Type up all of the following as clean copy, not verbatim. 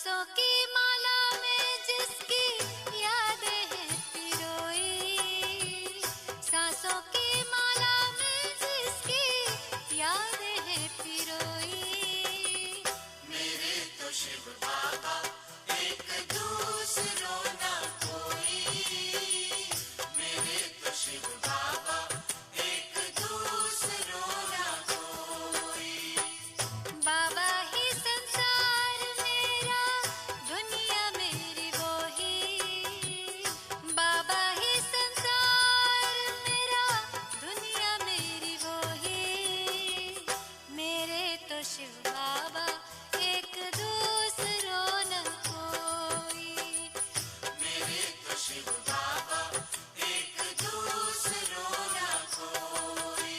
सांसों की माला में जिसकी यादें हैं पिरोई, सांसों की माला में जिसकी यादें हैं पिरोई। मेरे तो शिव बाबा एक दूसरों ना कोई, मेरे तो शिव बाबा एक दूसरों ना कोई। बाबा ही संसार मेरा, दुनिया मेरी वो ही, बाबा ही संसार मेरा, दुनिया मेरी वो ही। मेरे तो शिव बाबा एक दूसरों न कोई, मेरे तो शिव बाबा एक दूसरों न कोई।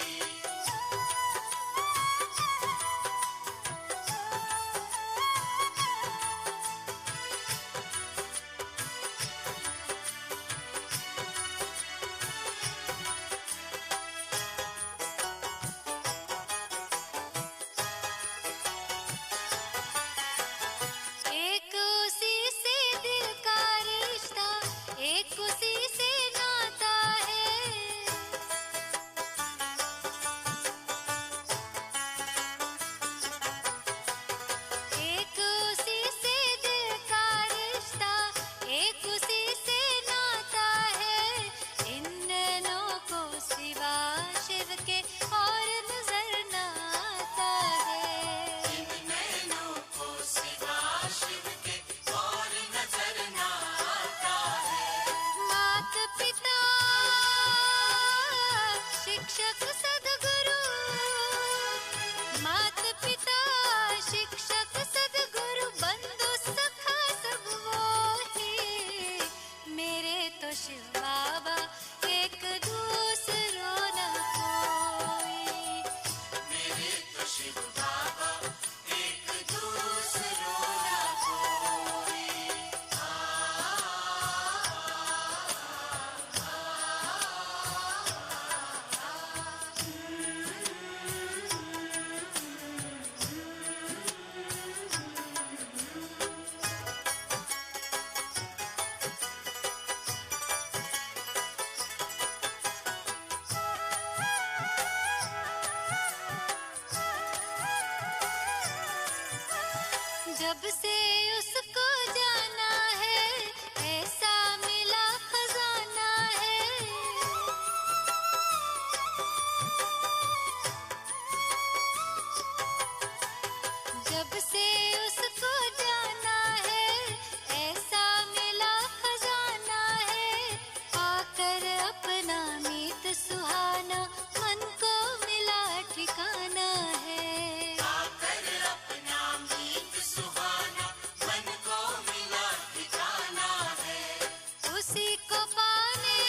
एक उसी से दिल का रिश्ता, एक उसी से नाता है, एक उसी से दिल का रिश्ता, एक उसी से नाता है। इन नैनों को सिवा शिव के और नजर न आता है, इन नैनों को सिवा शिव के और नजर न आता है। मात पिता शिक्षक सद्गुरु, मात पिता शिक्षक सद्गुरु, बंधु सखा सब वो ही। मेरे तो शिव बाबा एक दूसरों न कोई, मेरे तो शिव बाबा एक दूसरों न कोई। जब से उसको जाना है, ऐसा मिला खजाना है, जब से उसको जाना है, ऐसा मिला खजाना है। पाकर अपना मीत सुहाना, मन को मिला ठिकाना है, पाकर अपना मीत सुहाना, मन को मिला ठिकाना है। उसी को पाने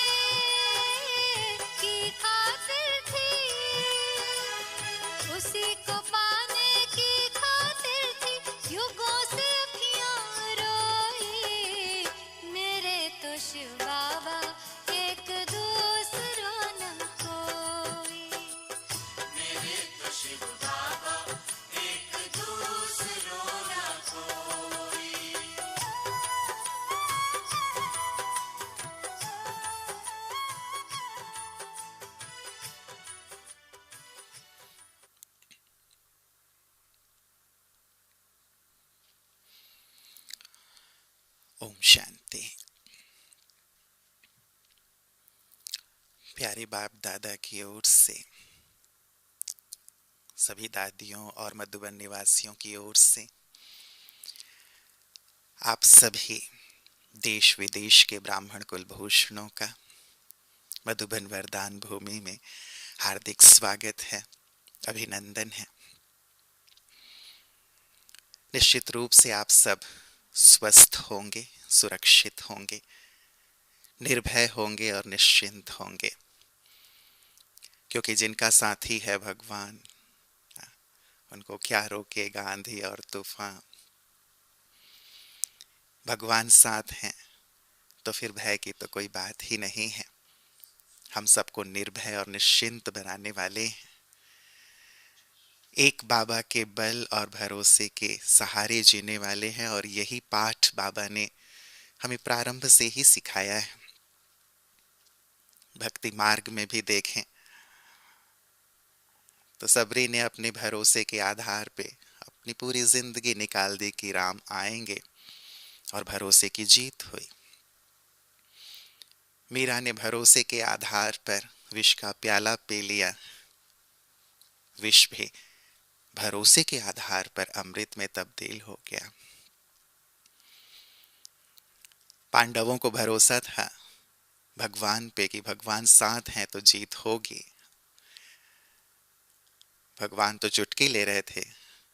की खातिर थी, उसी को पाने की खातिर थी, युगों से अखियां रोई। मेरे तो शिव बाबा एक दूसरों न कोई, मेरे तो शिव बाबा एक दूसरों न कोई। ओम शांति। प्यारे बाप दादा की ओर से, सभी दादियों और मधुबन निवासियों की ओर से आप सभी देश विदेश के ब्राह्मण कुलभूषणों का मधुबन वरदान भूमि में हार्दिक स्वागत है, अभिनंदन है। निश्चित रूप से आप सब स्वस्थ होंगे, सुरक्षित होंगे, निर्भय होंगे और निश्चिंत होंगे, क्योंकि जिनका साथी है भगवान, उनको क्या रोकेगा आंधी और तूफान। भगवान साथ हैं तो फिर भय की तो कोई बात ही नहीं है। हम सबको निर्भय और निश्चिंत बनाने वाले हैं। एक बाबा के बल और भरोसे के सहारे जीने वाले हैं, और यही पाठ बाबा ने हमें प्रारंभ से ही सिखाया है। भक्ति मार्ग में भी देखें तो सबरी ने अपने भरोसे के आधार पे अपनी पूरी जिंदगी निकाल दी कि राम आएंगे, और भरोसे की जीत हुई। मीरा ने भरोसे के आधार पर विष का प्याला पी लिया, विष भी भरोसे के आधार पर अमृत में तब्दील हो गया। पांडवों को भरोसा था भगवान पे कि भगवान साथ हैं तो जीत होगी। भगवान तो चुटकी ले रहे थे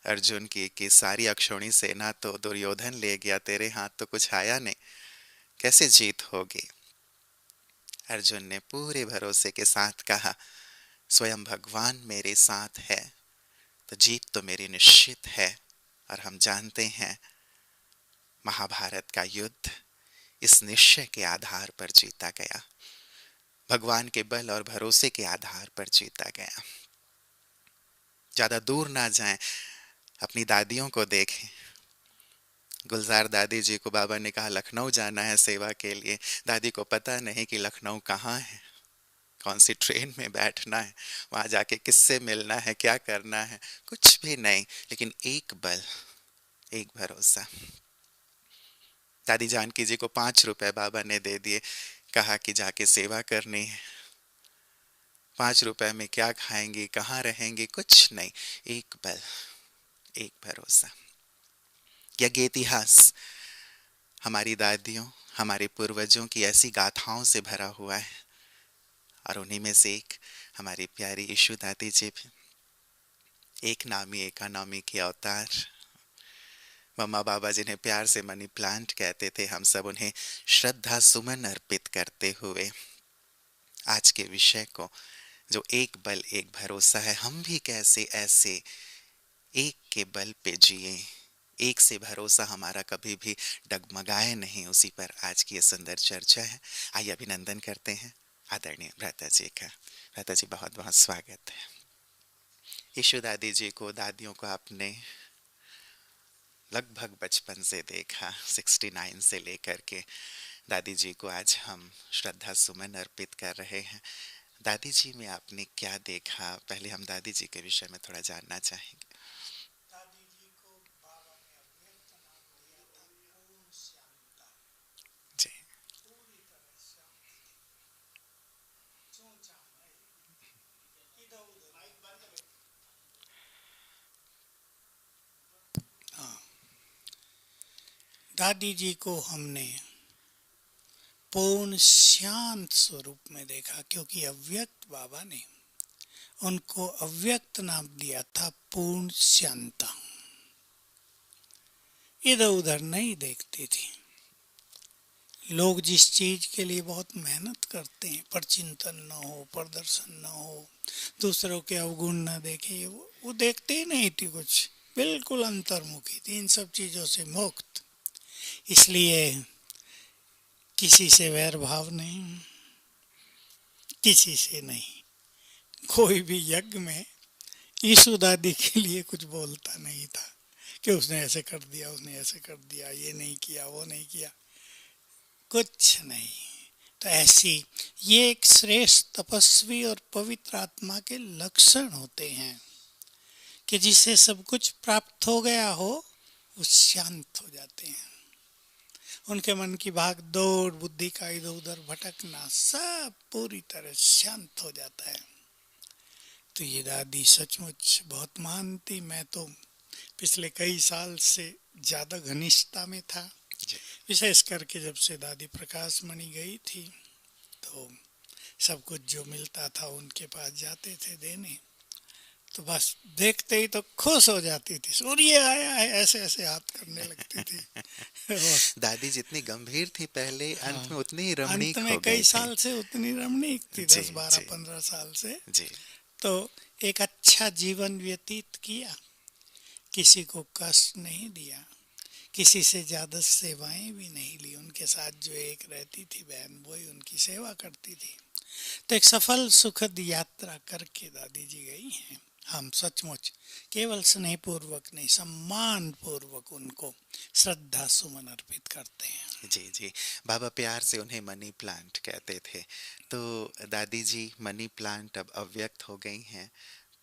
अर्जुन की कि सारी अक्षौणी सेना तो दुर्योधन ले गया, तेरे हाथ तो कुछ आया नहीं, कैसे जीत होगी। अर्जुन ने पूरे भरोसे के साथ कहा, स्वयं भगवान मेरे साथ है तो जीत तो मेरी निश्चित है। और हम जानते हैं महाभारत का युद्ध इस निश्चय के आधार पर जीता गया, भगवान के बल और भरोसे के आधार पर जीता गया। ज्यादा दूर ना जाएं, अपनी दादियों को देखें। गुलजार दादी जी को बाबा ने कहा लखनऊ जाना है सेवा के लिए। दादी को पता नहीं कि लखनऊ कहाँ है, कौन सी ट्रेन में बैठना है, वहां जाके किससे मिलना है, क्या करना है, कुछ भी नहीं, लेकिन एक बल, एक भरोसा। दादी जानकी जी को 5 रुपए बाबा ने दे दिए, कहा कि जाके सेवा करनी है। 5 रुपए में क्या खाएंगी, कहाँ रहेंगे, कुछ नहीं, एक बल, एक भरोसा। यज्ञ इतिहास हमारी दादियों, हमारे पूर्वजों की ऐसी गाथाओं से भरा हुआ है, और उन्हीं में से एक हमारी प्यारी ईशु दादी जी भी, एक नामी एकानामी के अवतार। मम्मा बाबा जिन्हें प्यार से मनी प्लांट कहते थे, हम सब उन्हें श्रद्धा सुमन अर्पित करते हुए आज के विषय को, जो एक बल एक भरोसा है, हम भी कैसे ऐसे एक के बल पे जिए, एक से भरोसा हमारा कभी भी डगमगाए नहीं, उसी पर आज की ये सुंदर चर्चा है। आइए अभिनंदन करते हैं आदरणीय भ्राता जी का। भ्राता जी बहुत बहुत स्वागत है। ईशु दादी जी को, दादियों को आपने लगभग बचपन से देखा, 69 से लेकर के दादी जी को आज हम श्रद्धा सुमन अर्पित कर रहे हैं। दादी जी में आपने क्या देखा, पहले हम दादी जी के विषय में थोड़ा जानना चाहेंगे। दादी जी को बाबा ने अव्यक्त नाम दिया था पूर्ण शांता। जी पूरी तरह शांत, चूचा नहीं, इधर उधर। हाँ, दादी जी को हमने पूर्ण शांत स्वरूप में देखा, क्योंकि अव्यक्त बाबा ने उनको अव्यक्त नाम दिया था पूर्ण शांता। इधर उधर नहीं देखती थी। लोग जिस चीज के लिए बहुत मेहनत करते हैं, पर चिंतन न हो, प्रदर्शन न हो, दूसरों के अवगुण न देखे, वो देखते ही नहीं थी कुछ, बिल्कुल अंतर्मुखी थी, इन सब चीजों से मुक्त। इसलिए किसी से वैर भाव नहीं, किसी से नहीं। कोई भी यज्ञ में यीशु दादी के लिए कुछ बोलता नहीं था कि उसने ऐसे कर दिया, उसने ऐसे कर दिया, ये नहीं किया, वो नहीं किया, कुछ नहीं। तो ऐसी ये एक श्रेष्ठ तपस्वी और पवित्र आत्मा के लक्षण होते हैं कि जिसे सब कुछ प्राप्त हो गया हो, वो शांत हो जाते हैं। उनके मन की भाग दौड़, बुद्धि का इधर उधर भटकना, सब पूरी तरह शांत हो जाता है। तो ये दादी सचमुच बहुत महान थी। मैं तो पिछले कई साल से ज्यादा घनिष्ठता में था, विशेष करके जब से दादी प्रकाश मणि गई थी, तो सब कुछ जो मिलता था उनके पास जाते थे देने, तो बस देखते ही तो खुश हो जाती थी, सूर्य आया है, ऐसे ऐसे हाथ करने लगती थी। दादी जितनी गंभीर थी पहले, हाँ, अंत में उतनी ही रमणीक अंत में हो कई गई साल से उतनी रमणीक थी, जी, 10, 12, जी। 15 साल से। जी तो एक अच्छा जीवन व्यतीत किया, किसी को कष्ट नहीं दिया, किसी से ज्यादा सेवाएं भी नहीं ली। उनके साथ जो एक रहती थी बहन, वही उनकी सेवा करती थी। तो एक सफल सुखद यात्रा करके दादी जी गई हैं। हम सचमुच केवल स्नेह पूर्वक नहीं, सम्मान पूर्वक उनको श्रद्धा सुमन अर्पित करते हैं। जी जी। बाबा प्यार से उन्हें मनी प्लांट कहते थे। तो दादी जी मनी प्लांट अब अव्यक्त हो गई हैं,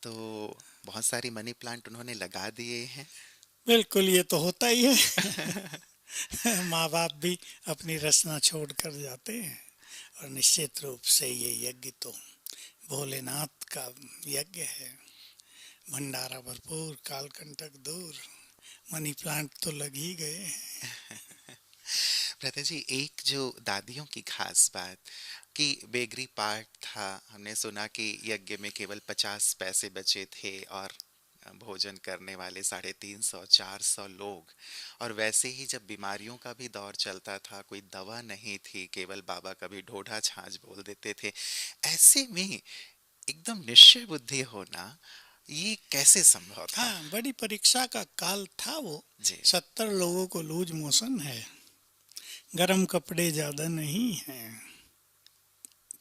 तो बहुत सारी मनी प्लांट उन्होंने लगा दिए हैं। बिल्कुल, ये तो होता ही है। माँ बाप भी अपनी रचना छोड़ कर जाते हैं, और निश्चित रूप से ये यज्ञ तो भोलेनाथ का यज्ञ है। भंडारा भरपूर, कालकंटक दूर, मनी प्लांट तो लग ही गए हैं। भ्राता जी, एक जो दादियों की खास बात कि बेगरी पार्ट था, हमने सुना कि यज्ञ में केवल 50 पैसे बचे थे और भोजन करने वाले 350-400 लोग। और वैसे ही जब बीमारियों का भी दौर चलता था, कोई दवा नहीं थी, केवल बाबा कभी ढोढा छाछ बोल देते थे। ऐसे में एकदम निश्चय बुद्धि होना, ये कैसे संभव था? हाँ, बड़ी परीक्षा का काल था वो। जी 70 लोगों को लूज मोशन है, गर्म कपड़े ज्यादा नहीं हैं,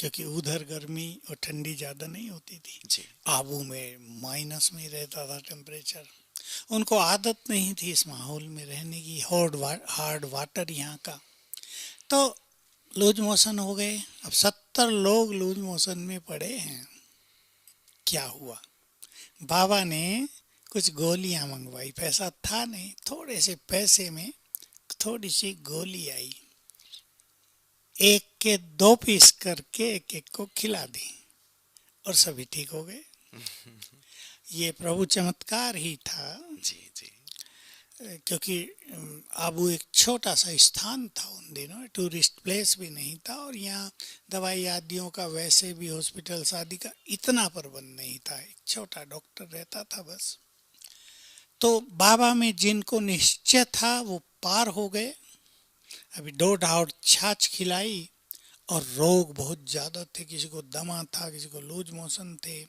क्योंकि उधर गर्मी और ठंडी ज्यादा नहीं होती थी। जी आबू में माइनस में रहता था टेम्परेचर। उनको आदत नहीं थी इस माहौल में रहने की, हार्ड वाटर यहाँ का। तो लूज मोशन हो गए। अब 70 लोग लूज मोशन में पड़े हैं। क्या हुआ? बाबा ने कुछ गोलियां मंगवाई। पैसा था नहीं, थोड़े से पैसे में थोड़ी सी गोली आई, एक के 2 पीस करके एक एक को खिला दी और सभी ठीक हो गए। ये प्रभु चमत्कार ही था, जी जी क्योंकि आबू एक छोटा सा स्थान था उन दिनों, टूरिस्ट प्लेस भी नहीं था, और यहाँ दवाई आदियों का वैसे भी हॉस्पिटल आदि का इतना प्रबंध नहीं था। एक छोटा डॉक्टर रहता था बस। तो बाबा में जिनको निश्चय था वो पार हो गए। अभी 2 ढाउट छाछ खिलाई और रोग बहुत ज़्यादा थे। किसी को दमा था, किसी को लूज मोशन थे,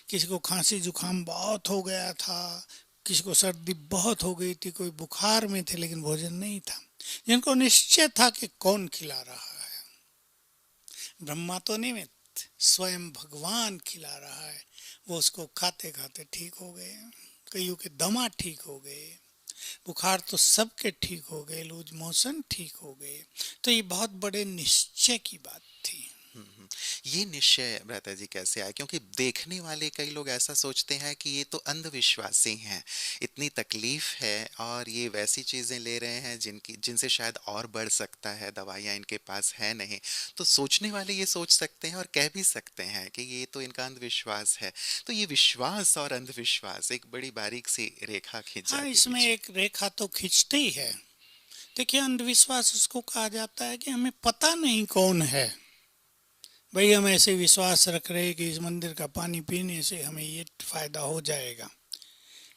किसी को खांसी जुकाम बहुत हो गया था, किसी को सर्दी बहुत हो गई थी, कोई बुखार में थे लेकिन भोजन नहीं था। जिनको निश्चय था कि कौन खिला रहा है, ब्रह्मा तो निमित्त, स्वयं भगवान खिला रहा है, वो उसको खाते खाते ठीक हो गए। कईयों के दमा ठीक हो गए, बुखार तो सबके ठीक हो गए, लूज मोशन ठीक हो गए। तो ये बहुत बड़े निश्चय की बात थी। ये निश्चय भ्राता जी कैसे आया? क्योंकि देखने वाले कई लोग ऐसा सोचते हैं कि ये तो अंधविश्वासी हैं, इतनी तकलीफ है और ये वैसी चीजें ले रहे हैं जिनसे शायद और बढ़ सकता है, दवाइयाँ इनके पास है नहीं। तो सोचने वाले ये सोच सकते हैं और कह भी सकते हैं कि ये तो इनका अंधविश्वास है। तो ये विश्वास और अंधविश्वास एक बड़ी बारीक सी रेखा खींच हाँ, जाती है इसमें बीच में। एक रेखा तो खींचते ही है। देखिए, अंधविश्वास उसको कहा जाता है कि हमें पता नहीं कौन है। भाई, हम ऐसे विश्वास रख रहे हैं कि इस मंदिर का पानी पीने से हमें ये फायदा हो जाएगा,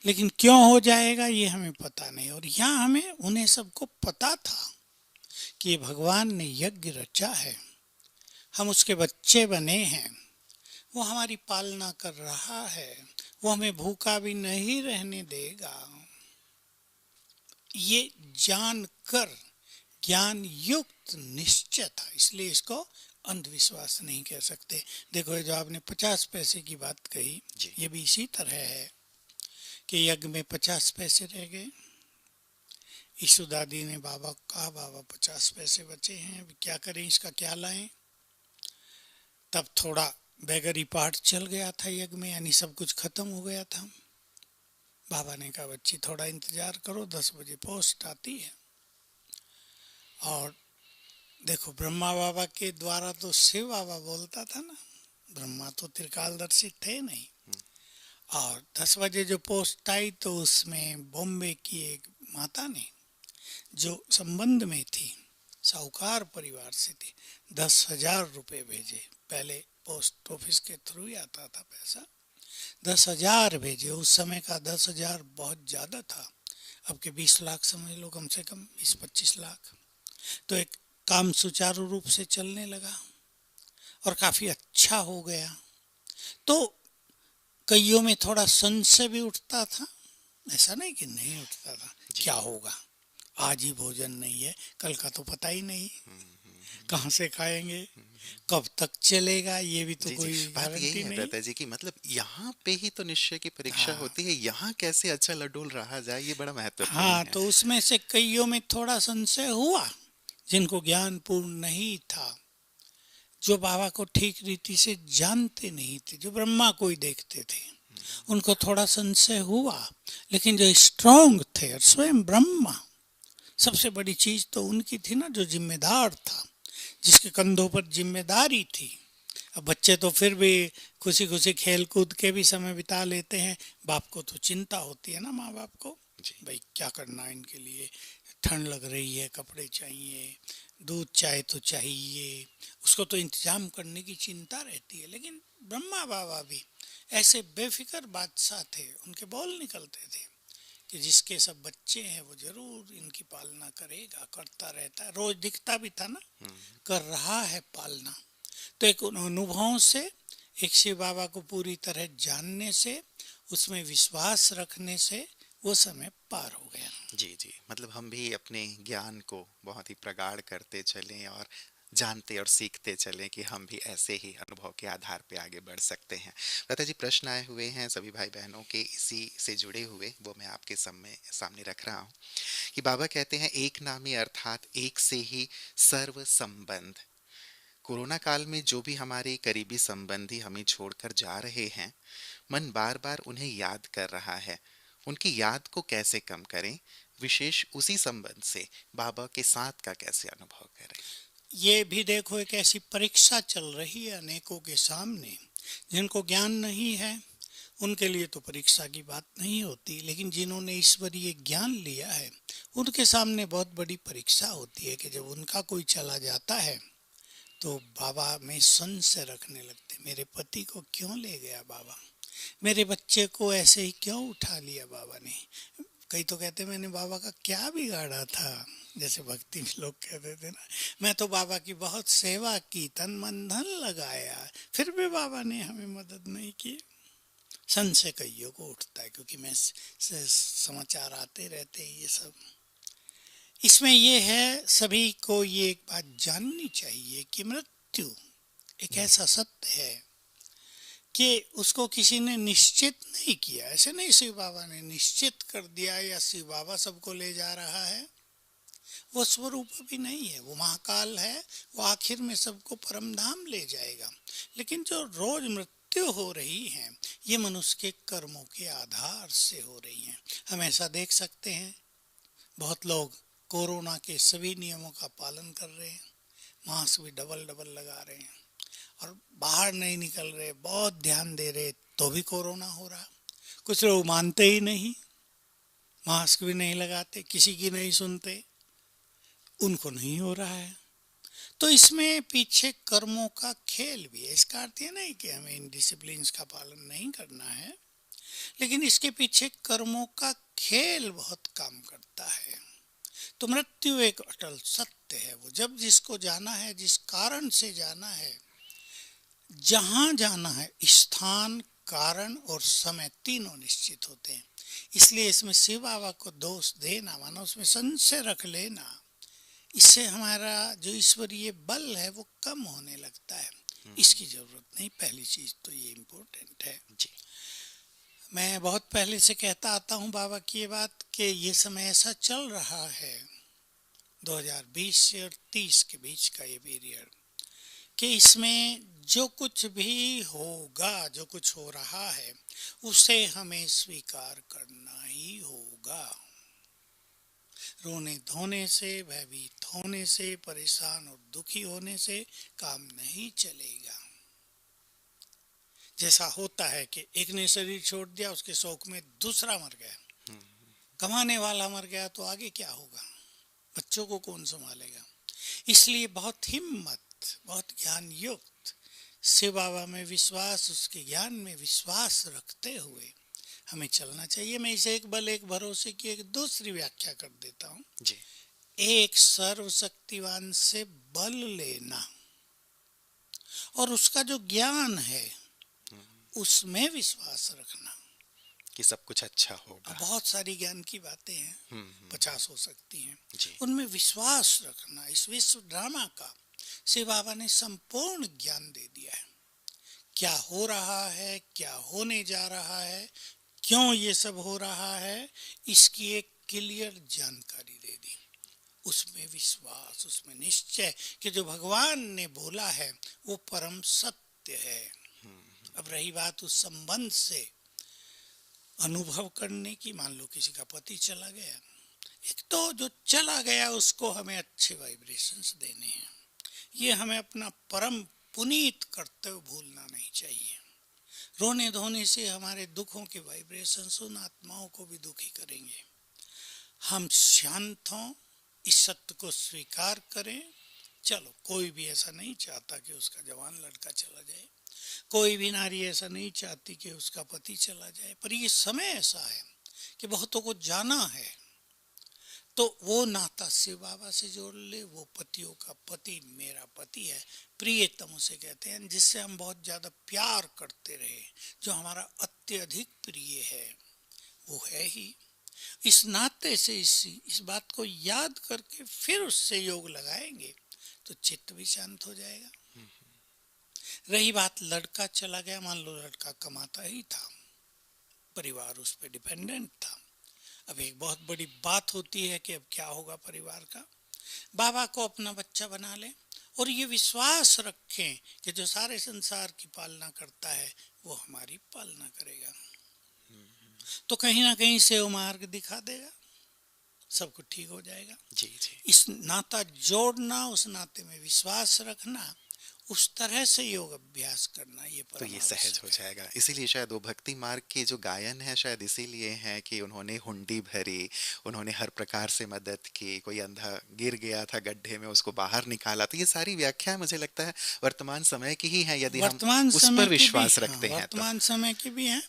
लेकिन क्यों हो जाएगा ये हमें पता नहीं। और यहाँ हमें उन्हें सबको पता था कि ये भगवान ने यज्ञ रचा है, हम उसके बच्चे बने हैं, वो हमारी पालना कर रहा है, वो हमें भूखा भी नहीं रहने देगा। ये जानकर ज्ञान युक्त निश्चय था, इसलिए इसको अंधविश्वास नहीं कह सकते। देखो, जो आपने 50 पैसे की बात कही, ये भी इसी तरह है कि यज्ञ में 50 पैसे रह गए। ईशु दादी ने बाबा को कहा, बाबा 50 पैसे बचे हैं, अभी क्या करें, इसका क्या लाएं? तब थोड़ा बेगरी पार्ट चल गया था यज्ञ में, यानी सब कुछ खत्म हो गया था। बाबा ने कहा, बच्ची थोड़ा इंतजार करो, 10 बजे पोस्ट आती है। और देखो, ब्रह्मा बाबा के द्वारा तो शिव बाबा बोलता था ना, ब्रह्मा तो त्रिकालदर्शी थे नहीं। और 10 बजे जो पोस्ट आई तो उसमें बॉम्बे की एक माता ने, जो संबंध में थी, साहूकार परिवार से थी, 10,000 रुपये भेजे। पहले पोस्ट ऑफिस के थ्रू ही आता था पैसा। 10,000 भेजे। उस समय का 10,000 बहुत ज़्यादा था। अब के 20 लाख समझ लो, कम से कम 20-25 लाख। तो एक काम सुचारू रूप से चलने लगा और काफ़ी अच्छा हो गया। तो कईयों में थोड़ा संशय भी उठता था, ऐसा नहीं कि नहीं उठता था, क्या होगा, आज ही भोजन नहीं है, कल का तो पता ही नहीं। कहाँ से खाएंगे, कब तक चलेगा, ये भी तो जी जी, कोई बात यही गारंटी है नहीं। दादा जी की मतलब यहाँ पे ही तो निश्चय की परीक्षा हाँ होती है, यहाँ कैसे अच्छा लडोल रहा जाए ये बड़ा महत्वपूर्ण हाँ, है। तो उसमें से कईयों में थोड़ा संशय हुआ, जिनको ज्ञान पूर्ण नहीं था, जो बाबा को ठीक रीति से जानते नहीं थे, जो ब्रह्मा को ही देखते थे, उनको थोड़ा संशय हुआ। लेकिन जो स्ट्रांग थे, और स्वयं ब्रह्मा, सबसे बड़ी चीज तो उनकी थी ना, जो जिम्मेदार था, जिसके कंधों पर जिम्मेदारी थी। अब बच्चे तो फिर भी खुशी खुशी खेल कूद के भी समय बिता लेते हैं, बाप को तो चिंता होती है ना, माँ बाप को, जी भाई क्या करना है इनके लिए, ठंड लग रही है, कपड़े चाहिए, दूध चाय तो चाहिए, उसको तो इंतजाम करने की चिंता रहती है। लेकिन ब्रह्मा बाबा भी ऐसे बेफिक्र बादशाह थे, उनके बोल निकलते थे कि जिसके सब बच्चे हैं वो जरूर इनकी पालना करेगा, करता रहता है, रोज दिखता भी था ना, कर रहा है पालना। तो एक उन अनुभवों से, एक शिव बाबा को पूरी तरह जानने से, उसमें विश्वास रखने से वो समय पार हो गया। जी जी, मतलब हम भी अपने ज्ञान को बहुत ही प्रगाढ़ करते चलें और जानते और सीखते चलें कि हम भी ऐसे ही अनुभव के आधार पे आगे बढ़ सकते हैं। लता जी, प्रश्न आए हुए हैं सभी भाई बहनों के इसी से जुड़े हुए, वो मैं आपके सामने रख रहा हूँ कि बाबा कहते हैं एक नामी अर्थात एक से ही सर्व संबंध। कोरोना काल में जो भी हमारे करीबी संबंधी हमें छोड़कर जा रहे हैं, मन बार बार उन्हें याद कर रहा है। उनकी याद को कैसे कम करें, विशेष उसी संबंध से बाबा के साथ का कैसे अनुभव करें? ये भी देखो, एक ऐसी परीक्षा चल रही है अनेकों के सामने। जिनको ज्ञान नहीं है उनके लिए तो परीक्षा की बात नहीं होती, लेकिन जिन्होंने ईश्वरीय ज्ञान लिया है उनके सामने बहुत बड़ी परीक्षा होती है कि जब उनका कोई चला जाता है तो बाबा में संशय रखने लगते, मेरे पति को क्यों ले गया बाबा, मेरे बच्चे को ऐसे ही क्यों उठा लिया बाबा ने। कई तो कहते मैंने बाबा का क्या बिगाड़ा था, जैसे भक्ति में लोग कहते थे ना, मैं तो बाबा की बहुत सेवा की, तन मन धन लगाया, फिर भी बाबा ने हमें मदद नहीं की। संशय कईयों को उठता है, क्योंकि मैं समाचार आते रहते हैं ये सब। इसमें ये है, सभी को ये एक बात जाननी चाहिए कि मृत्यु एक ऐसा सत्य है कि उसको किसी ने निश्चित नहीं किया। ऐसे नहीं शिव बाबा ने निश्चित कर दिया या शिव बाबा सबको ले जा रहा है, वो स्वरूप भी नहीं है, वो महाकाल है, वो आखिर में सबको परम धाम ले जाएगा। लेकिन जो रोज मृत्यु हो रही है ये मनुष्य के कर्मों के आधार से हो रही है। हम ऐसा देख सकते हैं, बहुत लोग कोरोना के सभी नियमों का पालन कर रहे हैं, मास्क भी डबल डबल लगा रहे हैं और बाहर नहीं निकल रहे, बहुत ध्यान दे रहे, तो भी कोरोना हो रहा। कुछ लोग मानते ही नहीं, मास्क भी नहीं लगाते, किसी की नहीं सुनते, उनको नहीं हो रहा है। तो इसमें पीछे कर्मों का खेल भी है। इसका अर्थ ये नहीं कि हमें इन डिसिप्लिन का पालन नहीं करना है, लेकिन इसके पीछे कर्मों का खेल बहुत काम करता है। तो मृत्यु एक अटल सत्य है, वो जब जिसको जाना है, जिस कारण से जाना है, जहां जाना है, स्थान, कारण और समय तीनों निश्चित होते हैं। इसलिए इसमें शिव बाबा को दोष देना, मानो उसमें संशय रख लेना, इससे हमारा जो ईश्वरीय बल है वो कम होने लगता है। इसकी जरूरत नहीं, पहली चीज तो ये इम्पोर्टेंट है जी। मैं बहुत पहले से कहता आता हूँ बाबा की ये बात कि ये समय ऐसा चल रहा है 2020 से और 30 के बीच का ये पीरियड, कि इसमें जो कुछ भी होगा, जो कुछ हो रहा है, उसे हमें स्वीकार करना ही होगा। रोने धोने से, भयभीत होने से, परेशान और दुखी होने से काम नहीं चलेगा। जैसा होता है कि एक ने शरीर छोड़ दिया, उसके शोक में दूसरा मर गया, कमाने वाला मर गया, तो आगे क्या होगा, बच्चों को कौन संभालेगा। इसलिए बहुत हिम्मत, बहुत ज्ञान युक्त, शिव बाबा में विश्वास, उसके ज्ञान में विश्वास रखते हुए हमें चलना चाहिए। मैं इसे एक बल एक भरोसे की एक दूसरी व्याख्या कर देता हूँ जी। एक सर्वशक्तिवान से बल लेना और उसका जो ज्ञान है उसमें विश्वास रखना कि सब कुछ अच्छा होगा। बहुत सारी ज्ञान की बातें हैं, 50 हो सकती हैं, जी। उनमें विश्वास रखना। इस विश्व ड्रामा का शिव बाबा ने संपूर्ण ज्ञान दे दिया है। क्या हो रहा है, क्या होने जा रहा है, क्यों ये सब हो रहा है, इसकी एक क्लियर जानकारी दे दी। उसमें विश्वास, उसमें निश्चय कि जो भगवान ने बोला है वो परम सत्य है। अब रही बात उस संबंध से अनुभव करने की, मान लो किसी का पति चला गया, एक तो जो चला गया उसको हमें अच्छे वाइब्रेशंस देने हैं। ये हमें अपना परम पुनीत करते हुए भूलना नहीं चाहिए। रोने धोने से हमारे दुखों के वाइब्रेशंस उन आत्माओं को भी दुखी करेंगे। हम शांत हों, इस सत्य को स्वीकार करें। चलो, कोई भी ऐसा नहीं चाहता कि उसका जवान लड़का चला जाए, कोई भी नारी ऐसा नहीं चाहती कि उसका पति चला जाए, पर ये समय ऐसा है कि बहुतों को जाना है, तो वो नाता शिव बाबा से जोड़ ले। वो पतियों का पति मेरा पति है, प्रियतम उसे कहते हैं, जिससे हम बहुत ज्यादा प्यार करते रहे, जो हमारा अत्यधिक प्रिय है, वो है ही। इस नाते से इस बात को याद करके फिर उससे योग लगाएंगे तो चित्त भी शांत हो जाएगा। रही बात लड़का चला गया, मान लो लड़का कमाता ही था, परिवार उस पर डिपेंडेंट था। अब एक बहुत बड़ी बात होती है कि अब क्या होगा परिवार का। बाबा को अपना बच्चा बना ले और ये विश्वास रखें कि जो सारे संसार की पालना करता है वो हमारी पालना करेगा, तो कहीं ना कहीं से वो मार्ग दिखा देगा, सब कुछ ठीक हो जाएगा। जी जी। इस नाता जोड़ना, उस नाते में विश्वास रखना, उस तरह से योग अभ्यास करना, ये तो ये सहज हो जाएगा। इसीलिए शायद वो भक्ति मार्ग के जो गायन है शायद इसीलिए है कि उन्होंने हुंडी भरी, उन्होंने हर प्रकार से मदद की, कोई अंधा गिर गया था गड्ढे में उसको बाहर निकाला। तो ये सारी व्याख्या मुझे लगता है वर्तमान समय की ही है, यदि हम उस पर विश्वास रखते हैं तो। वर्तमान समय की भी है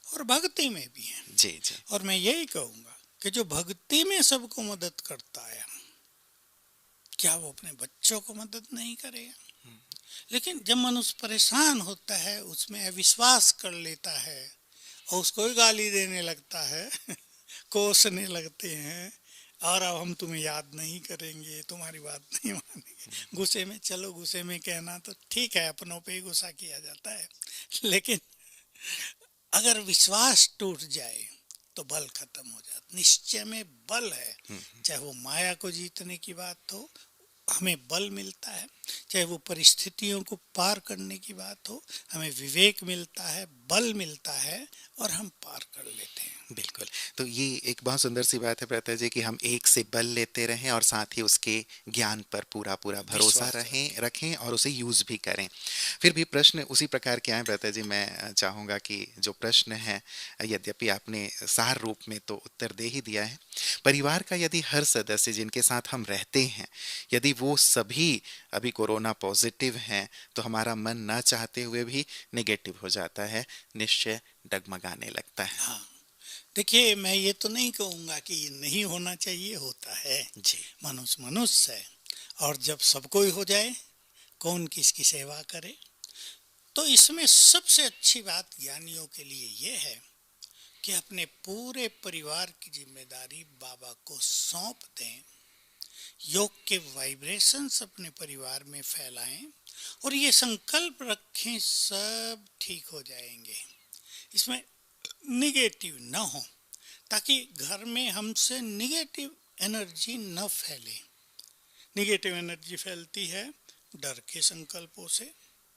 और भक्ति में भी है। जी जी। और मैं यही कहूंगा कि जो भक्ति में सबको मदद करता है, क्या वो अपने बच्चों को मदद नहीं करेगा? लेकिन जब मनुष्य परेशान होता है, उसमें अविश्वास कर लेता है और उसको ही गाली देने लगता है कोसने लगते हैं, और अब हम तुम्हें याद नहीं करेंगे, तुम्हारी बात नहीं मानेंगे। गुस्से में, चलो गुस्से में कहना तो ठीक है, अपनों पे ही गुस्सा किया जाता है, लेकिन अगर विश्वास टूट जाए तो बल खत्म हो जाता। निश्चय में बल है, चाहे वो माया को जीतने की बात हो, हमें बल मिलता है, चाहे वो परिस्थितियों को पार करने की बात हो, हमें विवेक मिलता है, बल मिलता है और हम पार कर लेते हैं। बिल्कुल। तो ये एक बहुत सुंदर सी बात है प्रता जी कि हम एक से बल लेते रहें और साथ ही उसके ज्ञान पर पूरा पूरा भरोसा रखें और उसे यूज भी करें। फिर भी प्रश्न उसी प्रकार के आए प्रता जी। मैं चाहूँगा कि जो प्रश्न है, यद्यपि आपने सार रूप में तो उत्तर दे ही दिया है, परिवार का यदि हर सदस्य जिनके साथ हम रहते हैं, यदि वो सभी अभी कोरोना पॉजिटिव हैं, तो हमारा मन ना चाहते हुए भी नेगेटिव हो जाता है, निश्चय डगमगाने लगता है। हाँ, देखिए, मैं ये तो नहीं कहूँगा कि ये नहीं होना चाहिए, होता है जी। मनुष्य मनुष्य है, और जब सबको ही हो जाए कौन किसकी सेवा करे। तो इसमें सबसे अच्छी बात ज्ञानियों के लिए ये है कि अपने पूरे परिवार की जिम्मेदारी बाबा को सौंप दें, योग के वाइब्रेशंस अपने परिवार में फैलाएं और ये संकल्प रखें सब ठीक हो जाएंगे। इसमें निगेटिव न हो, ताकि घर में हमसे निगेटिव एनर्जी न फैले। निगेटिव एनर्जी फैलती है डर के संकल्पों से।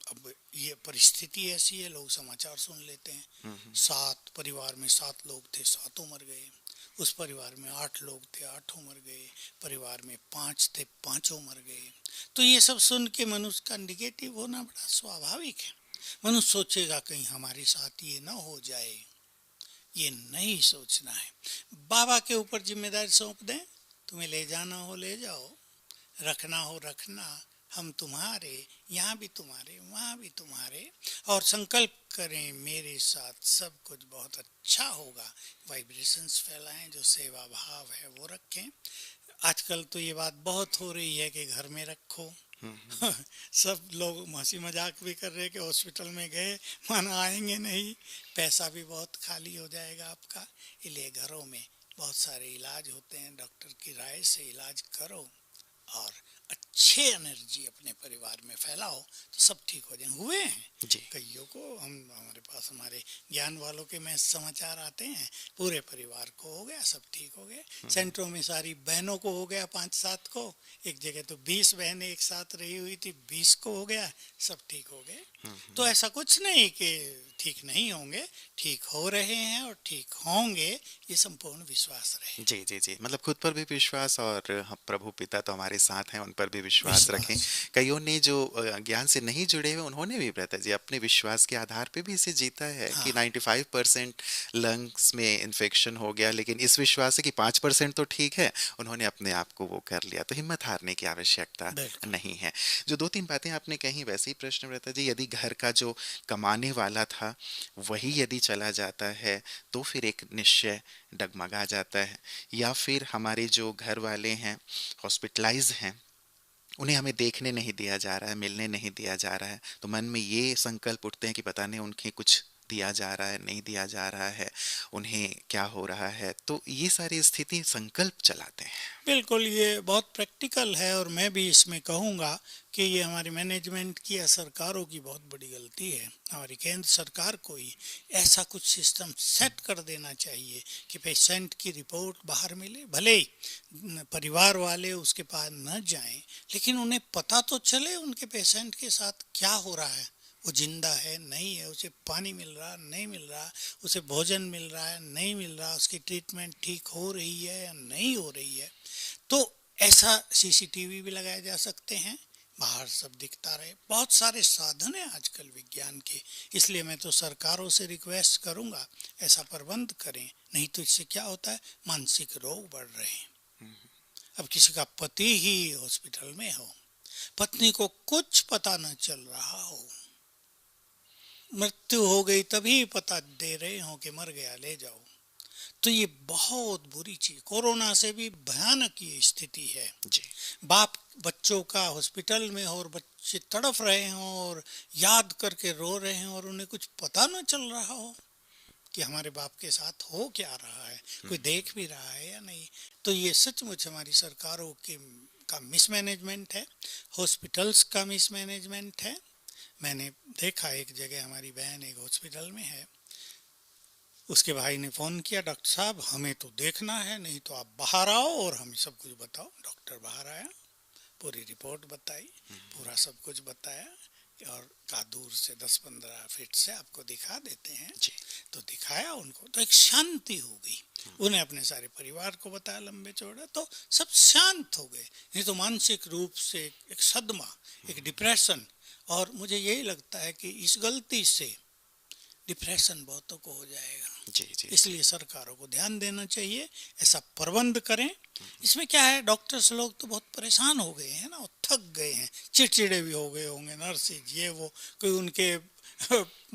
अब ये परिस्थिति ऐसी है, लोग समाचार सुन लेते हैं, 7 परिवार में 7 लोग थे, 7 मर गए। उस परिवार में 8 लोग थे, 8 मर गए। परिवार में 5 थे, 5 मर गए। तो ये सब सुन के मनुष्य का निगेटिव होना बड़ा स्वाभाविक है। मनुष्य सोचेगा कहीं हमारे साथ ये ना हो जाए। ये नहीं सोचना है। बाबा के ऊपर जिम्मेदारी सौंप दें, तुम्हें ले जाना हो ले जाओ, रखना हो रखना, हम तुम्हारे, यहाँ भी तुम्हारे, वहाँ भी तुम्हारे, और संकल्प करें मेरे साथ सब कुछ बहुत अच्छा होगा। वाइब्रेशंस फैलाएं, जो सेवा भाव है वो रखें। आजकल तो ये बात बहुत हो रही है कि घर में रखो। सब लोग हंसी मजाक भी कर रहे हैं कि हॉस्पिटल में गए माना आएंगे नहीं, पैसा भी बहुत खाली हो जाएगा आपका। इसलिए घरों में बहुत सारे इलाज होते हैं, डॉक्टर की राय से इलाज करो और अच्छे एनर्जी अपने परिवार में फैलाओ तो सब ठीक हो जाए। हुए हैं जी कईयों को, हम हमारे पास हमारे ज्ञान वालों के में समाचार आते हैं, पूरे परिवार को हो गया, सब ठीक हो गए। सेंटरों में सारी बहनों को हो गया, 5-7 को, एक जगह तो 20 बहनें एक साथ रही हुई थी, 20 को हो गया, सब ठीक हो गए। तो ऐसा कुछ नहीं कि ठीक नहीं होंगे, ठीक हो रहे हैं और ठीक होंगे, ये संपूर्ण विश्वास रहे। जी जी जी, मतलब खुद पर भी विश्वास और हम प्रभु पिता तो हमारे साथ हैं, उन पर भी विश्वास रखें। कईयों ने जो ज्ञान से नहीं जुड़े हुए, उन्होंने भी ब्रता जी अपने विश्वास के आधार पे भी इसे जीता है कि 95% लंग्स में इन्फेक्शन हो गया, लेकिन इस विश्वास से कि 5% तो ठीक है, उन्होंने अपने आप को वो कर लिया। तो हिम्मत हारने की आवश्यकता नहीं है। जो 2-3 बातें आपने कही, वैसे ही प्रश्न ब्रता जी, यदि घर का जो कमाने वाला था वही यदि चला जाता है तो फिर एक निश्चय डगमगा जाता है, या फिर हमारे जो घर वाले हैं हॉस्पिटलाइज हैं, उन्हें हमें देखने नहीं दिया जा रहा है, मिलने नहीं दिया जा रहा है, तो मन में ये संकल्प उठते हैं कि पता नहीं उन्हें कुछ दिया जा रहा है, नहीं दिया जा रहा है, उन्हें क्या हो रहा है। तो ये सारी स्थिति संकल्प चलाते हैं। बिल्कुल, ये बहुत प्रैक्टिकल है और मैं भी इसमें कहूँगा कि ये हमारी मैनेजमेंट की या सरकारों की बहुत बड़ी गलती है। हमारी केंद्र सरकार को ही ऐसा कुछ सिस्टम सेट कर देना चाहिए कि पेशेंट की रिपोर्ट बाहर मिले, भले ही परिवार वाले उसके पास न जाएं, लेकिन उन्हें पता तो चले उनके पेशेंट के साथ क्या हो रहा है, वो जिंदा है नहीं है, उसे पानी मिल रहा नहीं मिल रहा, उसे भोजन मिल रहा है नहीं मिल रहा, उसकी ट्रीटमेंट ठीक हो रही है या नहीं हो रही है। तो ऐसा सीसीटीवी भी लगाए जा सकते हैं, बाहर सब दिखता रहे। बहुत सारे साधन हैं आजकल विज्ञान के, इसलिए मैं तो सरकारों से रिक्वेस्ट करूंगा ऐसा प्रबंध करें, नहीं तो इससे क्या होता है, मानसिक रोग बढ़ रहे हैं। अब किसी का पति ही हॉस्पिटल में हो, पत्नी को कुछ पता न चल रहा हो, मृत्यु हो गई तभी पता दे रहे हो कि मर गया ले जाओ, तो ये बहुत बुरी चीज, कोरोना से भी भयानक ये स्थिति है जी। बाप बच्चों का हॉस्पिटल में हो और बच्चे तड़फ रहे हों और याद करके रो रहे हैं और उन्हें कुछ पता न चल रहा हो कि हमारे बाप के साथ हो क्या रहा है, कोई देख भी रहा है या नहीं। तो ये सचमुच हमारी सरकारों की का मिसमैनेजमेंट है, हॉस्पिटल्स का मिसमैनेजमेंट है। मैंने देखा एक जगह हमारी बहन एक हॉस्पिटल में है, उसके भाई ने फ़ोन किया, डॉक्टर साहब हमें तो देखना है, नहीं तो आप बाहर आओ और हमें सब कुछ बताओ। डॉक्टर बाहर आया, पूरी रिपोर्ट बताई, पूरा सब कुछ बताया और कहा दूर से 10-15 फीट से आपको दिखा देते हैं जी। तो दिखाया उनको, तो एक शांति हो गई। उन्हें अपने सारे परिवार को बताया लंबे चौड़े, तो सब शांत हो गए। नहीं तो मानसिक रूप से एक सदमा, एक डिप्रेशन, और मुझे यही लगता है कि इस गलती से डिप्रेशन बहुतों को हो जाएगा। जी जी। इसलिए सरकारों को ध्यान देना चाहिए, ऐसा प्रबंध करें। इसमें क्या है, डॉक्टर्स लोग तो बहुत परेशान हो गए हैं ना, थक गए हैं, चिड़चिड़े भी हो गए होंगे, नर्सेज ये वो, कोई उनके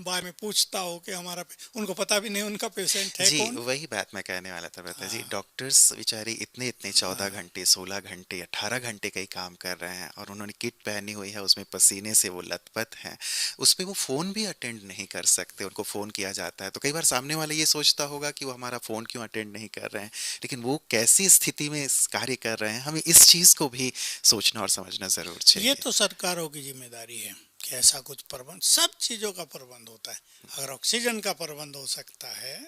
बारे में पूछता हो कि हमारा, उनको पता भी नहीं उनका पेशेंट है जी, कौन। वही बात मैं कहने वाला था बेटा जी। डॉक्टर्स बेचारे इतने 14 घंटे 16 घंटे 18 घंटे का ही काम कर रहे हैं और उन्होंने किट पहनी हुई है, उसमें पसीने से वो लथपथ हैं, उस पर वो फ़ोन भी अटेंड नहीं कर सकते। उनको फ़ोन किया जाता है तो कई बार सामने वाला ये सोचता होगा कि वो हमारा फ़ोन क्यों अटेंड नहीं कर रहे हैं, लेकिन वो कैसी स्थिति में कार्य कर रहे हैं, हमें इस चीज़ को भी सोचना और समझना ज़रूर चाहिए। ये तो सरकारों की जिम्मेदारी है कि ऐसा कुछ प्रबंध, सब चीज़ों का प्रबंध होता है। अगर ऑक्सीजन का प्रबंध हो सकता है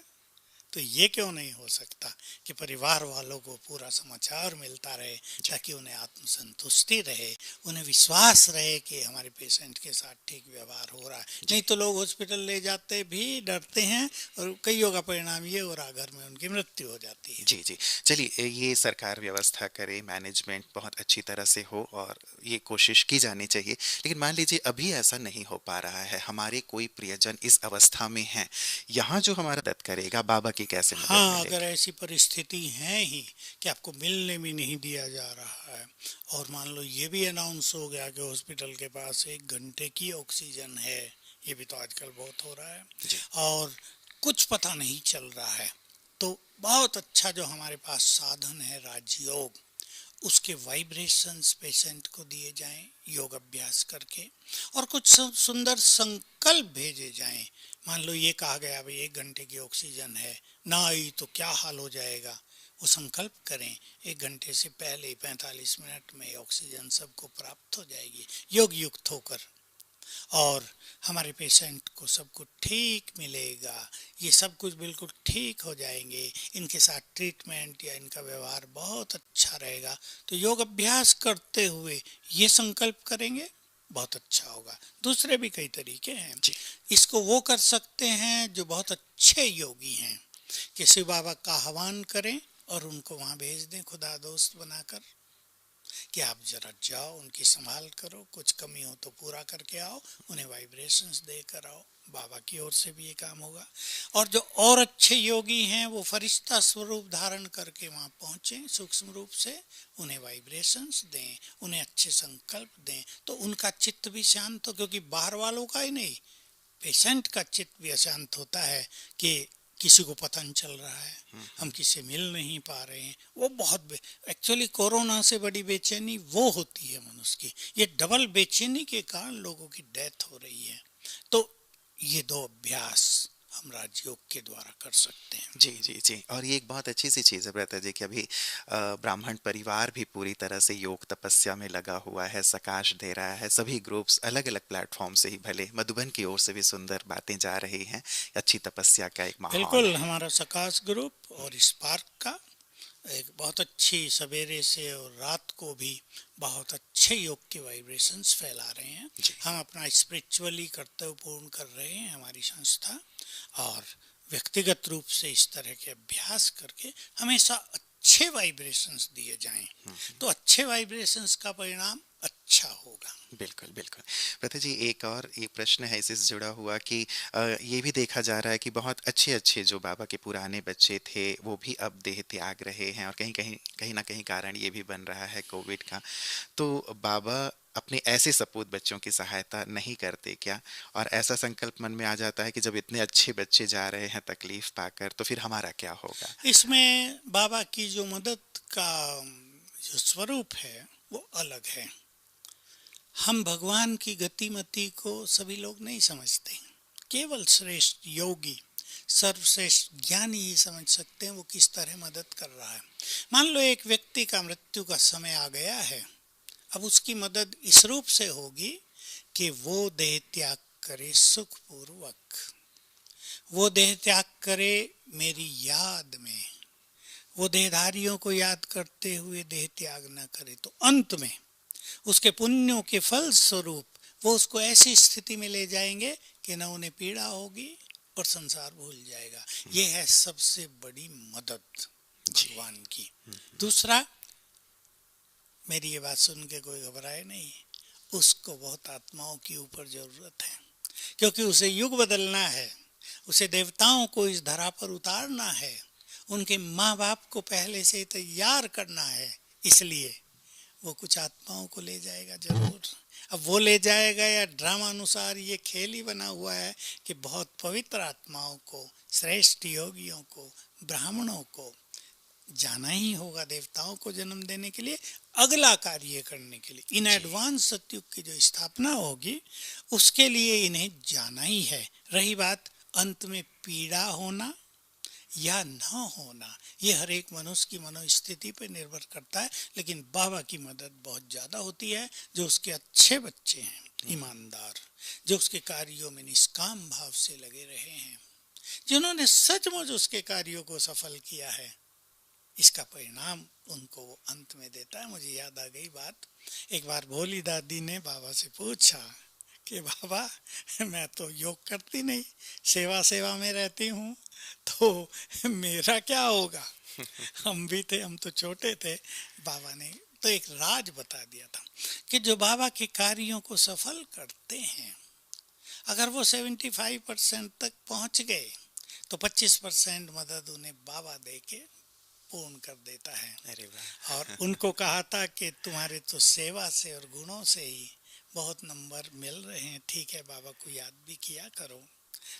तो ये क्यों नहीं हो सकता कि परिवार वालों को पूरा समाचार मिलता रहे, ताकि उन्हें आत्मसंतुष्टि रहे, उन्हें विश्वास रहे कि हमारे पेशेंट के साथ ठीक व्यवहार हो रहा है। नहीं तो लोग हॉस्पिटल ले जाते भी डरते हैं और कईयों का परिणाम ये हो रहा, घर में उनकी मृत्यु हो जाती है। जी जी। चलिए, ये सरकार व्यवस्था करे, मैनेजमेंट बहुत अच्छी तरह से हो और ये कोशिश की जानी चाहिए। लेकिन मान लीजिए अभी ऐसा नहीं हो पा रहा है, हमारे कोई प्रियजन इस अवस्था में है, यहाँ जो हमारा मदद करेगा, बाबा की कैसे मदद हाँ, मिलेगी? अगर ऐसी परिस्थिति है ही कि आपको मिलने भी नहीं दिया जा रहा है और मान लो ये भी अनाउंस हो गया कि हॉस्पिटल के पास 1 घंटे की ऑक्सीजन है, ये भी तो आजकल बहुत हो रहा है, और कुछ पता नहीं चल रहा है, तो बहुत अच्छा जो हमारे पास साधन है राजयोग, उसके वाइब्रेशंस पेशेंट को दिए जाएं योग अभ्यास करके, और कुछ सुंदर संकल्प भेजे जाएं। मान लो ये कहा गया भाई 1 घंटे की ऑक्सीजन है, ना आई तो क्या हाल हो जाएगा, वो संकल्प करें 1 घंटे से पहले 45 मिनट में ऑक्सीजन सबको प्राप्त हो जाएगी योग युक्त होकर, और हमारे पेशेंट को सब कुछ ठीक मिलेगा, ये सब कुछ बिल्कुल ठीक हो जाएंगे, इनके साथ ट्रीटमेंट या इनका व्यवहार बहुत अच्छा रहेगा। तो योग अभ्यास करते हुए ये संकल्प करेंगे, बहुत अच्छा होगा। दूसरे भी कई तरीके हैं। इसको वो कर सकते हैं जो बहुत अच्छे योगी हैं, कि शिव बाबा का आह्वान करें और उनको वहाँ भेज दें खुदा दोस्त बनाकर, कि आप जरा जाओ, उनकी संभाल करो, कुछ कमी हो तो पूरा करके आओ, उन्हें वाइब्रेशंस देकर आओ। बाबा की ओर से भी ये काम होगा। और जो और अच्छे योगी हैं वो फरिश्ता स्वरूप धारण करके वहाँ पहुँचें सूक्ष्म रूप से, उन्हें वाइब्रेशंस दें, उन्हें अच्छे संकल्प दें, तो उनका चित्त भी शांत हो। क्योंकि बाहर वालों का ही नहीं, पेशेंट का चित्त भी अशांत होता है कि किसी को पता नहीं चल रहा है, हम किसी मिल नहीं पा रहे हैं। वो बहुत एक्चुअली कोरोना से बड़ी बेचैनी वो होती है मनुष्य की, ये डबल बेचैनी के कारण लोगों की डेथ हो रही है। तो ये 2 अभ्यास हम राजयोग के द्वारा कर सकते हैं। जी जी जी। और ये एक बहुत अच्छी सी चीज़ है ब्रता जी कि अभी ब्राह्मण परिवार भी पूरी तरह से योग तपस्या में लगा हुआ है, सकाश दे रहा है। सभी ग्रुप्स अलग अलग प्लेटफॉर्म से ही, भले मधुबन की ओर से भी सुंदर बातें जा रही हैं, अच्छी तपस्या का एक माहौल बिल्कुल है। हमारा सकाश ग्रुप और स्पार्क का एक बहुत अच्छी सवेरे से और रात को भी बहुत अच्छे योग के वाइब्रेशंस फैला रहे हैं। हम अपना स्पिरिचुअली कर्तव्य पूर्ण कर रहे हैं हमारी संस्था, और व्यक्तिगत रूप से इस तरह के अभ्यास करके हमेशा अच्छे वाइब्रेशंस दिए जाएं, तो अच्छे वाइब्रेशंस का परिणाम अच्छा होगा। बिल्कुल बिल्कुल। प्रथा जी, एक और ये प्रश्न है इससे जुड़ा हुआ कि ये भी देखा जा रहा है कि बहुत अच्छे अच्छे जो बाबा के पुराने बच्चे थे वो भी अब देह त्याग रहे हैं, और कहीं ना कहीं कारण ये भी बन रहा है कोविड का। तो बाबा अपने ऐसे सपूत बच्चों की सहायता नहीं करते क्या? और ऐसा संकल्प मन में आ जाता है कि जब इतने अच्छे बच्चे जा रहे हैं तकलीफ पाकर, तो फिर हमारा क्या होगा? इसमें बाबा की जो मदद का जो स्वरूप है वो अलग है। हम भगवान की गतिमति को सभी लोग नहीं समझते, केवल श्रेष्ठ योगी सर्वश्रेष्ठ ज्ञानी ही समझ सकते हैं वो किस तरह मदद कर रहा है। मान लो एक व्यक्ति का मृत्यु का समय आ गया है, अब उसकी मदद इस रूप से होगी कि वो देह त्याग करे सुखपूर्वक, वो देह त्याग करे मेरी याद में, वो देहधारियों को याद करते हुए देह त्याग न करे, तो अंत में उसके पुण्यों के फल स्वरूप वो उसको ऐसी स्थिति में ले जाएंगे कि न उन्हें पीड़ा होगी और संसार भूल जाएगा। ये है सबसे बड़ी मदद भगवान की। दूसरा, मेरी ये बात सुन के कोई घबराए नहीं, उसको बहुत आत्माओं की ऊपर जरूरत है, क्योंकि उसे युग बदलना है, उसे देवताओं को इस धरा पर उतारना है, उनके माँ बाप को पहले से तैयार करना है, इसलिए वो कुछ आत्माओं को ले जाएगा जरूर। अब वो ले जाएगा या ड्रामा अनुसार ये खेल ही बना हुआ है कि बहुत पवित्र आत्माओं को, श्रेष्ठ योगियों को, ब्राह्मणों को जाना ही होगा देवताओं को जन्म देने के लिए, अगला कार्य करने के लिए। इन एडवांस सतयुग की जो स्थापना होगी उसके लिए इन्हें जाना ही है। रही बात अंत में पीड़ा होना या न होना, ये हर एक मनुष्य की मनोस्थिति पर निर्भर करता है, लेकिन बाबा की मदद बहुत ज़्यादा होती है। जो उसके अच्छे बच्चे हैं, ईमानदार, जो उसके कार्यों में निष्काम भाव से लगे रहे हैं, जिन्होंने सचमुच उसके कार्यों को सफल किया है, इसका परिणाम उनको वो अंत में देता है। मुझे याद आ गई बात, एक बार भोली दादी ने बाबा से पूछा कि बाबा मैं तो योग करती नहीं, सेवा में रहती हूँ, तो मेरा क्या होगा? हम भी थे, हम तो छोटे थे। बाबा ने तो एक राज बता दिया था कि जो बाबा के कार्यों को सफल करते हैं, अगर वो 75% तक पहुंच गए तो 25% मदद उन्हें बाबा दे के पूर्ण कर देता है। अरे वाह। और उनको कहा था कि तुम्हारे तो सेवा से और गुणों से ही बहुत नंबर मिल रहे हैं, ठीक है बाबा को याद भी किया करो।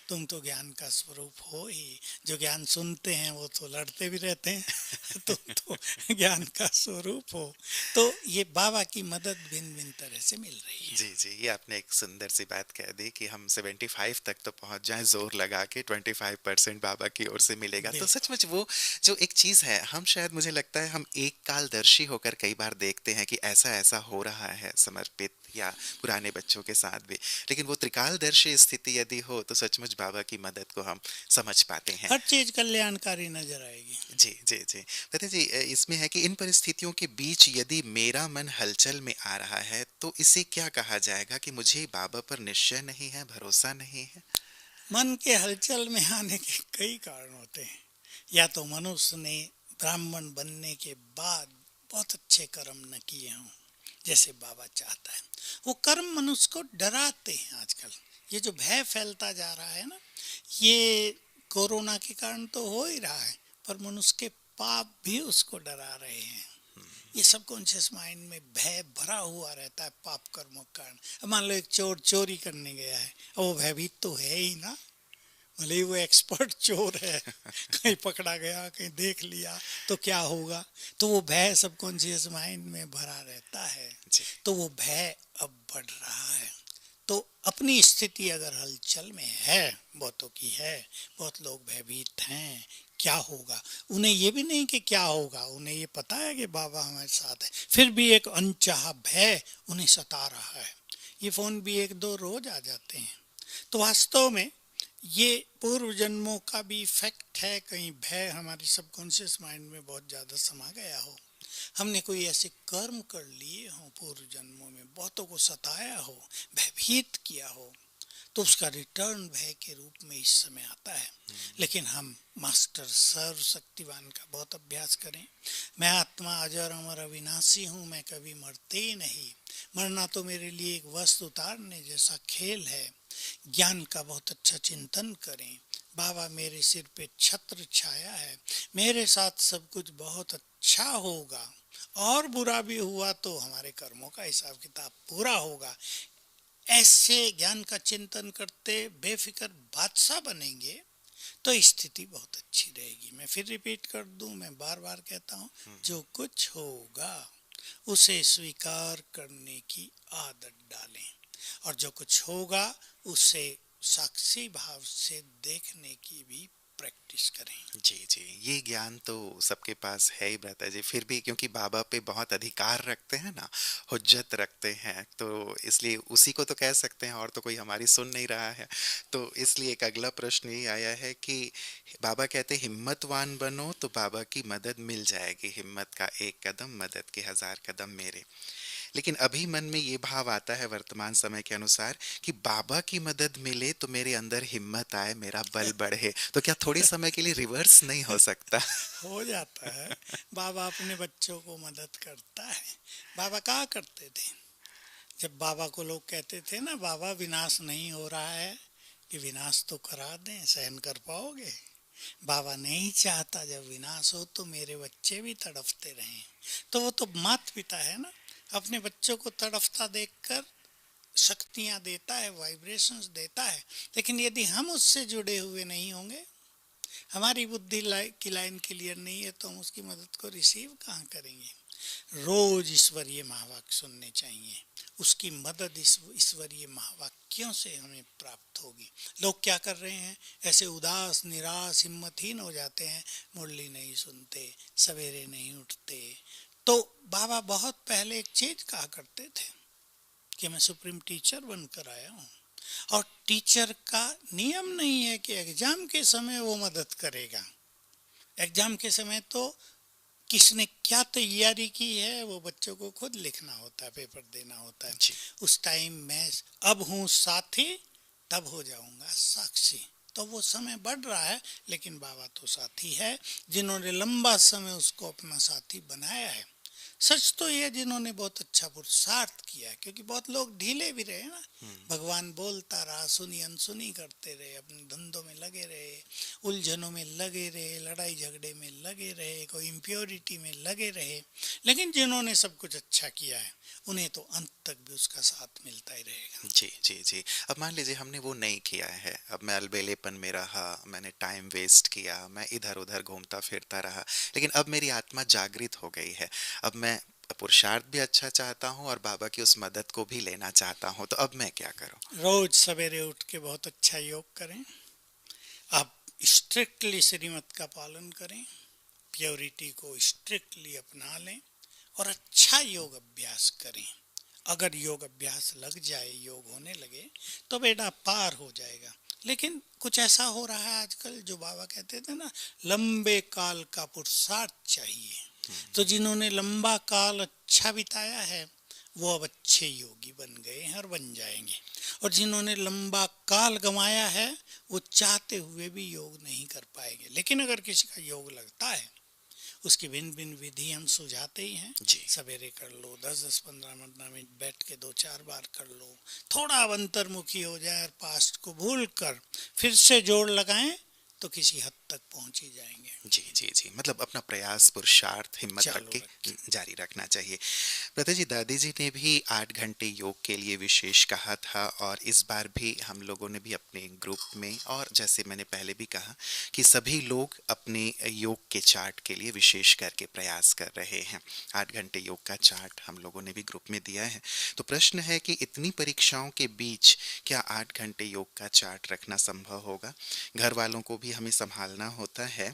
तुम तो ज्ञान का स्वरूप हो ही। जो ज्ञान सुनते हैं वो तो लड़ते भी रहते हैं तुम तो ज्ञान का स्वरूप हो। तो ये बाबा की मदद भिन्न भिन्न तरह से मिल रही है। जी जी, ये आपने एक सुंदर सी बात कह दी कि हम 75 तक तो पहुंच जाएं जोर लगा के, 25% बाबा की ओर से मिलेगा। तो बिल्कुल। सचमुच वो जो एक चीज है, हम शायद, मुझे लगता है हम एक कालदर्शी होकर कई बार देखते हैं कि ऐसा ऐसा हो रहा है समर्पित या पुराने बच्चों के साथ भी, लेकिन वो त्रिकालदर्शी स्थिति यदि हो तो सचमुच बाबा की मदद को हम समझ पाते हैं। हर चीज कल्याणकारी नजर आएगी। जी जी जी। पता जी, इसमें है कि इन परिस्थितियों के बीच यदि मेरा मन हलचल में आ रहा है तो इसे क्या कहा जाएगा कि मुझे बाबा पर निश्चय नहीं है, भरोसा नहीं है? मन के हलचल में आने के कई कारण होते हैं। या तो मनुष्य ने ब्राह्मण बनने के बाद बहुत अच्छे कर्म न किए हों, जैसे बाबा चाहता है। वो कर्म मनुष्य को डराते हैं आजकल। ये जो भय फैलता जा रहा है ना, ये कोरोना के कारण तो हो ही रहा है, पर मनुष्य के पाप भी उसको डरा रहे हैं। ये सबकॉन्शियस माइंड में भय भरा हुआ रहता है पाप कर्मों के कारण। अब मान लो एक चोर चोरी करने गया है, और वो भयभीत तो है ही ना, भले ही वो एक्सपर्ट चोर है कहीं पकड़ा गया, कहीं देख लिया तो क्या होगा। तो वो भय सबकॉन्शियस माइंड में भरा रहता है। जी। तो वो भय अब बढ़ रहा है। तो अपनी स्थिति अगर हलचल में है, बहुतों की है, बहुत लोग भयभीत हैं, क्या होगा। उन्हें ये भी नहीं कि क्या होगा, उन्हें ये पता है कि बाबा हमारे साथ है, फिर भी एक अनचाहा भय उन्हें सता रहा है। ये फोन भी एक दो रोज आ जाते हैं। तो वास्तव में ये पूर्व जन्मों का भी इफेक्ट है। कहीं भय हमारी सबकॉन्शियस माइंड में बहुत ज्यादा समा गया हो, हमने कोई ऐसे कर्म कर लिए हों पूर्व जन्मों में, बहुतों को सताया हो, भयभीत किया हो, तो उसका रिटर्न भय के रूप में इस समय आता है। लेकिन हम मास्टर सर्वशक्तिवान का बहुत अभ्यास करें। मैं आत्मा अजर अमर अविनाशी हूँ, मैं कभी मरते ही नहीं। मरना तो मेरे लिए एक वस्त्र उतारने जैसा खेल है। ज्ञान का बहुत अच्छा चिंतन करें। बाबा मेरे सिर पे छत्र छाया है, मेरे साथ सब कुछ बहुत अच्छा होगा, और बुरा भी हुआ तो हमारे कर्मों का हिसाब किताब पूरा होगा। ऐसे ज्ञान का चिंतन करते बेफिक्र बादशाह बनेंगे तो स्थिति बहुत अच्छी रहेगी। मैं फिर रिपीट कर दूं, मैं बार बार कहता हूं, जो कुछ होगा उसे स्वीकार करने की आदत डालें, और जो कुछ होगा उसे साक्षी भाव से देखने की भी प्रैक्टिस करें। जी जी, ये ज्ञान तो सबके पास है ही भ्राता जी। फिर भी क्योंकि बाबा पे बहुत अधिकार रखते हैं ना, हुज्जत रखते हैं, तो इसलिए उसी को तो कह सकते हैं, और तो कोई हमारी सुन नहीं रहा है। तो इसलिए एक अगला प्रश्न ये आया है कि बाबा कहते हिम्मतवान बनो तो बाबा की मदद मिल जाएगी, हिम्मत का एक कदम मदद के 1000 कदम मेरे। लेकिन अभी मन में ये भाव आता है वर्तमान समय के अनुसार कि बाबा की मदद मिले तो मेरे अंदर हिम्मत आए, मेरा बल बढ़े। तो क्या थोड़े समय के लिए रिवर्स नहीं हो सकता? हो जाता है। बाबा अपने बच्चों को मदद करता है। बाबा कहा करते थे, जब बाबा को लोग कहते थे ना, बाबा विनाश नहीं हो रहा है, कि विनाश तो करा दें, सहन कर पाओगे। बाबा नहीं चाहता जब विनाश हो तो मेरे बच्चे भी तड़फते रहें। तो वो तो माता पिता है ना, अपने बच्चों को तड़फता देखकर शक्तियां देता है, वाइब्रेशंस देता है। लेकिन यदि हम उससे जुड़े हुए नहीं होंगे, हमारी बुद्धि की लाइन क्लियर नहीं है, तो हम उसकी मदद को रिसीव कहाँ करेंगे। रोज ईश्वरीय महावाक्य सुनने चाहिए, उसकी मदद ईश्वरीय महावाक्यों से हमें प्राप्त होगी। लोग क्या कर रहे हैं, ऐसे उदास निराश हिम्मतहीन हो जाते हैं, मुरली नहीं सुनते, सवेरे नहीं उठते। तो बाबा बहुत पहले एक चीज कहा करते थे कि मैं सुप्रीम टीचर बनकर आया हूँ, और टीचर का नियम नहीं है कि एग्जाम के समय वो मदद करेगा। एग्जाम के समय तो किसने क्या तैयारी की है वो बच्चों को खुद लिखना होता है, पेपर देना होता है। उस टाइम मैं अब हूँ साथी, तब हो जाऊंगा साक्षी। तो वो समय बढ़ रहा है, लेकिन बाबा तो साथी है, जिन्होंने लंबा समय उसको अपना साथी बनाया है। सच तो ये जिन्होंने बहुत अच्छा पुरुषार्थ किया है, क्योंकि बहुत लोग ढीले भी रहे ना। भगवान बोलता रहा, सुनी अनसुनी करते रहे, अपने धंधों में लगे रहे, उलझनों में लगे रहे, लड़ाई झगड़े में लगे रहे, कोई इम्प्योरिटी में लगे रहे। लेकिन जिन्होंने सब कुछ अच्छा किया है उन्हें तो अंत तक भी उसका साथ मिलता ही रहेगा। जी जी जी। अब मान लीजिए हमने वो नहीं किया है, अब मैं अलबेलेपन में रहा, मैंने टाइम वेस्ट किया, मैं इधर उधर घूमता फिरता रहा, लेकिन अब मेरी आत्मा जागृत हो गई है, अब मैं पुरुषार्थ भी अच्छा चाहता हूँ और बाबा की उस मदद को भी लेना चाहता हूँ, तो अब मैं क्या करूँ? रोज सवेरे उठ के बहुत अच्छा योग करें, आप स्ट्रिक्टली श्रीमत का पालन करें, प्योरिटी को स्ट्रिक्टली अपना लें और अच्छा योग अभ्यास करें। अगर योग अभ्यास लग जाए, योग होने लगे, तो बेटा पार हो जाएगा। लेकिन कुछ ऐसा हो रहा है आजकल, जो बाबा कहते थे ना, लंबे काल का पुरुषार्थ चाहिए। तो जिन्होंने लंबा काल अच्छा बिताया है वो अब अच्छे योगी बन गए हैं और बन जाएंगे, और जिन्होंने लंबा काल गंवाया है वो चाहते हुए भी योग नहीं कर पाएंगे। लेकिन अगर किसी का योग लगता है, उसकी भिन्न भिन्न विधि हम सुझाते ही हैं। जी। सवेरे कर लो, 10-10, 15 मिनट बैठ के 2-4 बार कर लो, थोड़ा अब अंतर्मुखी हो जाए और पास्ट को भूल कर फिर से जोड़ लगाएं तो किसी हद तक पहुंच ही जाएंगे। जी जी जी। मतलब अपना प्रयास, पुरुषार्थ, हिम्मत रख के जारी रखना चाहिए। प्रता जी, दादी जी ने भी 8 घंटे योग के लिए विशेष कहा था, और इस बार भी हम लोगों ने भी अपने ग्रुप में, और जैसे मैंने पहले भी कहा कि सभी लोग अपने योग के चार्ट के लिए विशेष करके प्रयास कर रहे हैं। 8 घंटे योग का चार्ट हम लोगों ने भी ग्रुप में दिया है। तो प्रश्न है कि इतनी परीक्षाओं के बीच क्या 8 घंटे योग का चार्ट रखना संभव होगा? घर वालों को भी हमें संभालना होता है,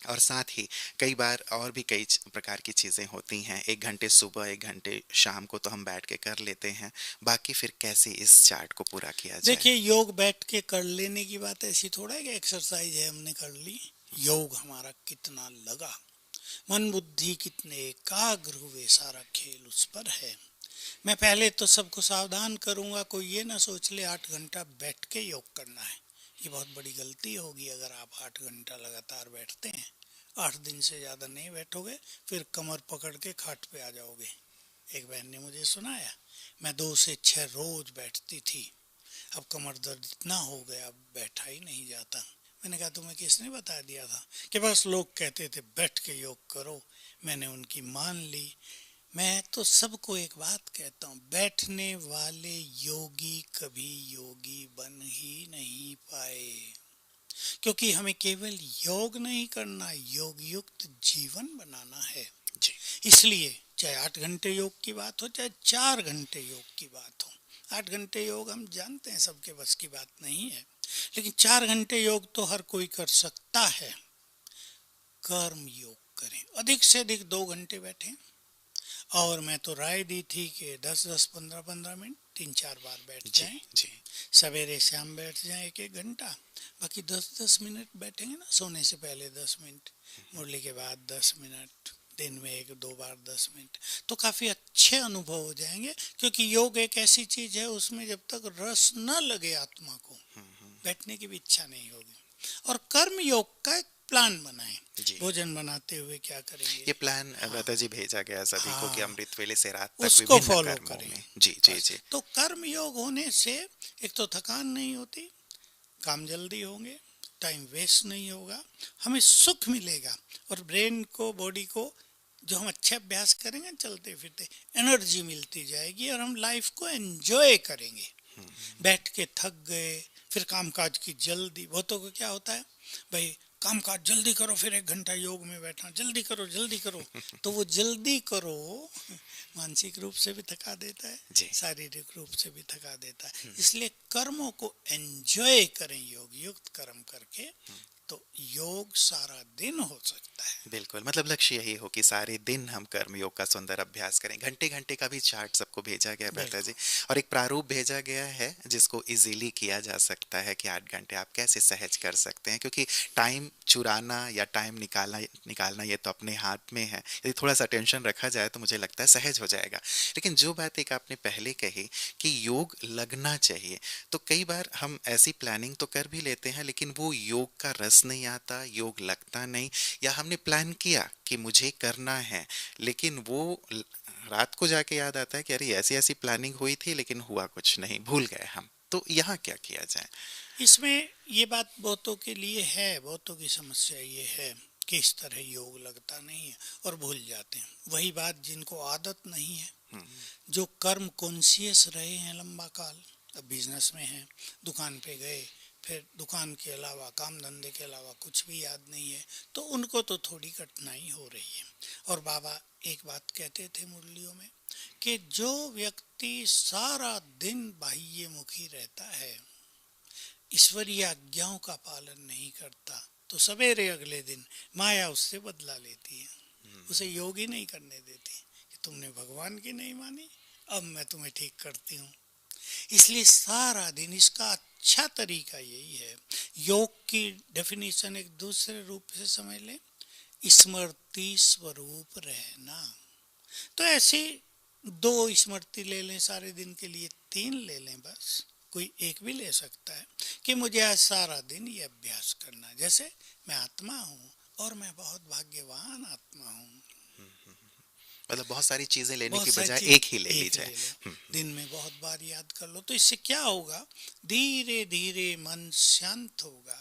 और साथ ही कई बार और भी कई प्रकार की चीज़ें होती हैं। 1 घंटे सुबह, 1 घंटे शाम को तो हम बैठ के कर लेते हैं, बाकी फिर कैसे इस चार्ट को पूरा किया जाए? देखिए, योग बैठ के कर लेने की बात ऐसी थोड़ा है कि एक्सरसाइज है हमने कर ली। योग हमारा कितना लगा, मन बुद्धि कितने एकाग्र हुए, सारा खेल उस पर है। मैं पहले तो सबको सावधान करूंगा, कोई ये ना सोच ले 8 घंटा बैठ के योग करना है। ये बहुत बड़ी गलती होगी अगर आप 8 घंटा लगातार बैठते हैं। 8 दिन से ज़्यादा नहीं बैठोगे, फिर कमर पकड़ के खाट पे आ जाओगे। एक बहन ने मुझे सुनाया, मैं 2 से 6 रोज बैठती थी, अब कमर दर्द इतना हो गया, अब बैठा ही नहीं जाता। मैंने कहा, तुम्हें किसने बता दिया था? कि बस लोग कहते थे बैठ के योग करो, मैंने उनकी मान ली। मैं तो सबको एक बात कहता हूँ, बैठने वाले योगी कभी योगी बन ही नहीं पाए, क्योंकि हमें केवल योग नहीं करना, योग युक्त जीवन बनाना है। जी। इसलिए चाहे 8 घंटे योग की बात हो, चाहे 4 घंटे योग की बात हो, 8 घंटे योग हम जानते हैं सबके बस की बात नहीं है, लेकिन 4 घंटे योग तो हर कोई कर सकता है। कर्म योग करें, अधिक से अधिक 2 घंटे बैठें, और मैं तो राय दी थी कि 10-10, 15-15 मिनट 3-4 बार बैठ जाएं। जी। सवेरे शाम बैठ जाएं 1-1 घंटा, बाकी 10-10 मिनट बैठेंगे ना, सोने से पहले 10 मिनट, मुरली के बाद 10 मिनट, दिन में 1-2 बार 10 मिनट, तो काफ़ी अच्छे अनुभव हो जाएंगे। क्योंकि योग एक ऐसी चीज़ है, उसमें जब तक रस न लगे आत्मा को, बैठने की भी इच्छा नहीं होगी। और कर्म योग का एक प्लान बनाएं, भोजन बनाते हुए क्या करेंगे, ये प्लान दादा जी भेजा गया सभी को कि अमृत वेले से रात तक उसको विभिन्न फॉलो कर्मों करें। में। जी जी जी। तो कर्म योग होने से एक तो थकान नहीं होती, काम जल्दी होंगे, टाइम वेस्ट नहीं होगा, हमें सुख मिलेगा, और ब्रेन को, बॉडी को जो हम अच्छे अभ्यास करेंगे चलते फिरते, एनर्जी मिलती जाएगी और हम लाइफ को एंजॉय करेंगे। बैठ के थक गए, फिर कामकाज की जल्दी, बहुतों को क्या होता है, भाई काम काज जल्दी करो, फिर 1 घंटा योग में बैठा, जल्दी करो जल्दी करो। तो वो जल्दी करो मानसिक रूप से भी थका देता है, शारीरिक रूप से भी थका देता है। इसलिए कर्मों को एंजॉय करें, योग युक्त कर्म करके, तो योग सारा दिन हो सकता है। बिल्कुल, मतलब लक्ष्य यही हो कि सारे दिन हम कर्म योग का सुंदर अभ्यास करें। घंटे घंटे का भी चार्ट सबको भेजा गया बेटा जी, और एक प्रारूप भेजा गया है जिसको इजीली किया जा सकता है कि 8 घंटे आप कैसे सहज कर सकते हैं, क्योंकि टाइम चुराना या टाइम निकालना ये तो अपने हाथ में है। यदि थोड़ा सा टेंशन रखा जाए तो मुझे लगता है सहज हो जाएगा। लेकिन जो बात एक आपने पहले कही कि योग लगना चाहिए, तो कई बार हम ऐसी प्लानिंग तो कर भी लेते हैं, लेकिन वो योग का रस बस नहीं आता, योग लगता नहीं, या हमने प्लान किया कि मुझे करना है, लेकिन वो रात को जाके याद आता है कि अरे ऐसी ऐसी प्लानिंग हुई थी लेकिन हुआ कुछ नहीं, भूल गए हम। तो यहाँ क्या किया जाए? इसमें ये बात बहुतों के लिए है, बहुतों की समस्या ये है कि इस तरह योग लगता नहीं है और भूल जाते हैं। वही बात जिनको आदत नहीं है, जो कर्म कॉन्शियस रहे हैं लंबा काल, अब बिजनेस में हैं, दुकान पे गए, फिर दुकान के अलावा काम धंधे के अलावा कुछ भी याद नहीं है, तो उनको तो थोड़ी कठिनाई हो रही है। और बाबा एक बात कहते थे मुरलियों में कि जो व्यक्ति सारा दिन बाह्यमुखी रहता है, ईश्वरीय आज्ञाओं का पालन नहीं करता, तो सवेरे अगले दिन माया उससे बदला लेती है, उसे योग ही नहीं करने देती कि तुमने भगवान की नहीं मानी, अब मैं तुम्हें ठीक करती हूँ। इसलिए सारा दिन इसका अच्छा तरीका यही है। योग की डेफिनेशन एक दूसरे रूप से समझ लें, स्मृति स्वरूप रहना। तो ऐसे 2 स्मृति ले लें सारे दिन के लिए, 3 ले लें, बस कोई एक भी ले सकता है कि मुझे आज सारा दिन ये अभ्यास करना है। जैसे मैं आत्मा हूँ और मैं बहुत भाग्यवान आत्मा हूँ। मतलब बहुत सारी चीजें लेने बहुत की सारी बजाय चीज एक ही ले ली जाए। दिन में बहुत बार याद कर लो, तो इससे क्या होगा, धीरे धीरे मन शांत होगा,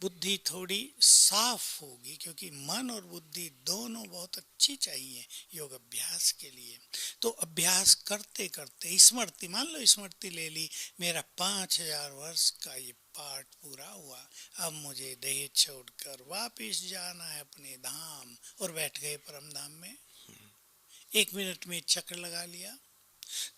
बुद्धि थोड़ी साफ होगी, क्योंकि मन और बुद्धि दोनों बहुत अच्छी चाहिए योग अभ्यास के लिए। तो अभ्यास करते करते स्मृति, मान लो स्मृति ले ली, मेरा 5000 वर्ष का ये पाठ पूरा हुआ, अब मुझे देह छोड़कर वापिस जाना है अपने धाम, और बैठ गए परम धाम में। 1 मिनट में चक्र लगा लिया,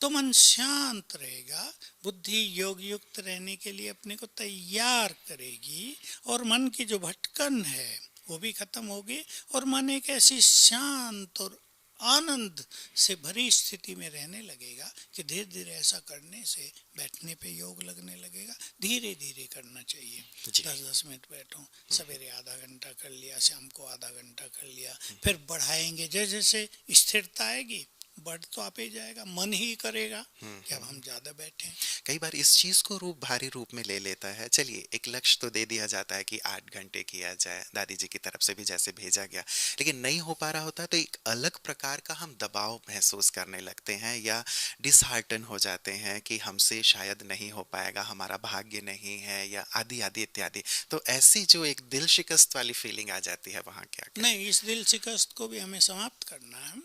तो मन शांत रहेगा, बुद्धि योग युक्त रहने के लिए अपने को तैयार करेगी, और मन की जो भटकन है वो भी खत्म होगी, और मन एक ऐसी शांत और आनंद से भरी स्थिति में रहने लगेगा कि धीरे धीरे ऐसा करने से बैठने पे योग लगने लगेगा। धीरे धीरे करना चाहिए, 10-10 मिनट बैठो, सवेरे आधा घंटा कर लिया, शाम को आधा घंटा कर लिया, फिर बढ़ाएंगे जैसे जैसे स्थिरता आएगी, बढ़ तो आप ही जाएगा, मन ही करेगा कि अब हम ज्यादा बैठे। कई बार इस चीज को भारी रूप में ले लेता है। चलिए एक लक्ष्य तो दे दिया जाता है कि 8 घंटे किया जाए, दादी जी की तरफ से भी जैसे भेजा गया, लेकिन नहीं हो पा रहा होता तो एक अलग प्रकार का हम दबाव महसूस करने लगते हैं, या डिसहार्टन हो जाते हैं कि हमसे शायद नहीं हो पाएगा, हमारा भाग्य नहीं है, या आदि आदि इत्यादि। तो ऐसी जो एक दिल शिकस्त वाली फीलिंग आ जाती है, वहां क्या करें? नहीं, इस दिल शिकस्त को भी हमें समाप्त करना है।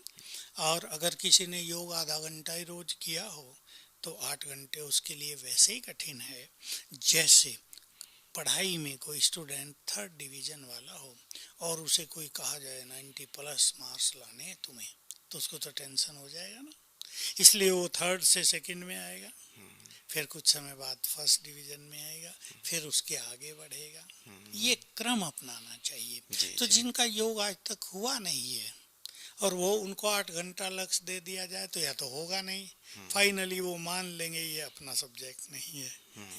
और अगर किसी ने योग आधा घंटा ही रोज किया हो तो 8 घंटे उसके लिए वैसे ही कठिन है जैसे पढ़ाई में कोई स्टूडेंट 3rd डिवीजन वाला हो और उसे कोई कहा जाए 90+ मार्क्स लाने हैं तुम्हें, तो उसको तो टेंशन हो जाएगा ना। इसलिए वो 3rd से 2nd में आएगा, फिर कुछ समय बाद 1st डिवीजन में आएगा, फिर उसके आगे बढ़ेगा। ये क्रम अपनाना चाहिए। तो जिनका योग आज तक हुआ नहीं है और वो उनको 8 घंटा लक्ष्य दे दिया जाए तो या तो होगा नहीं, फाइनली वो मान लेंगे ये अपना सब्जेक्ट नहीं है,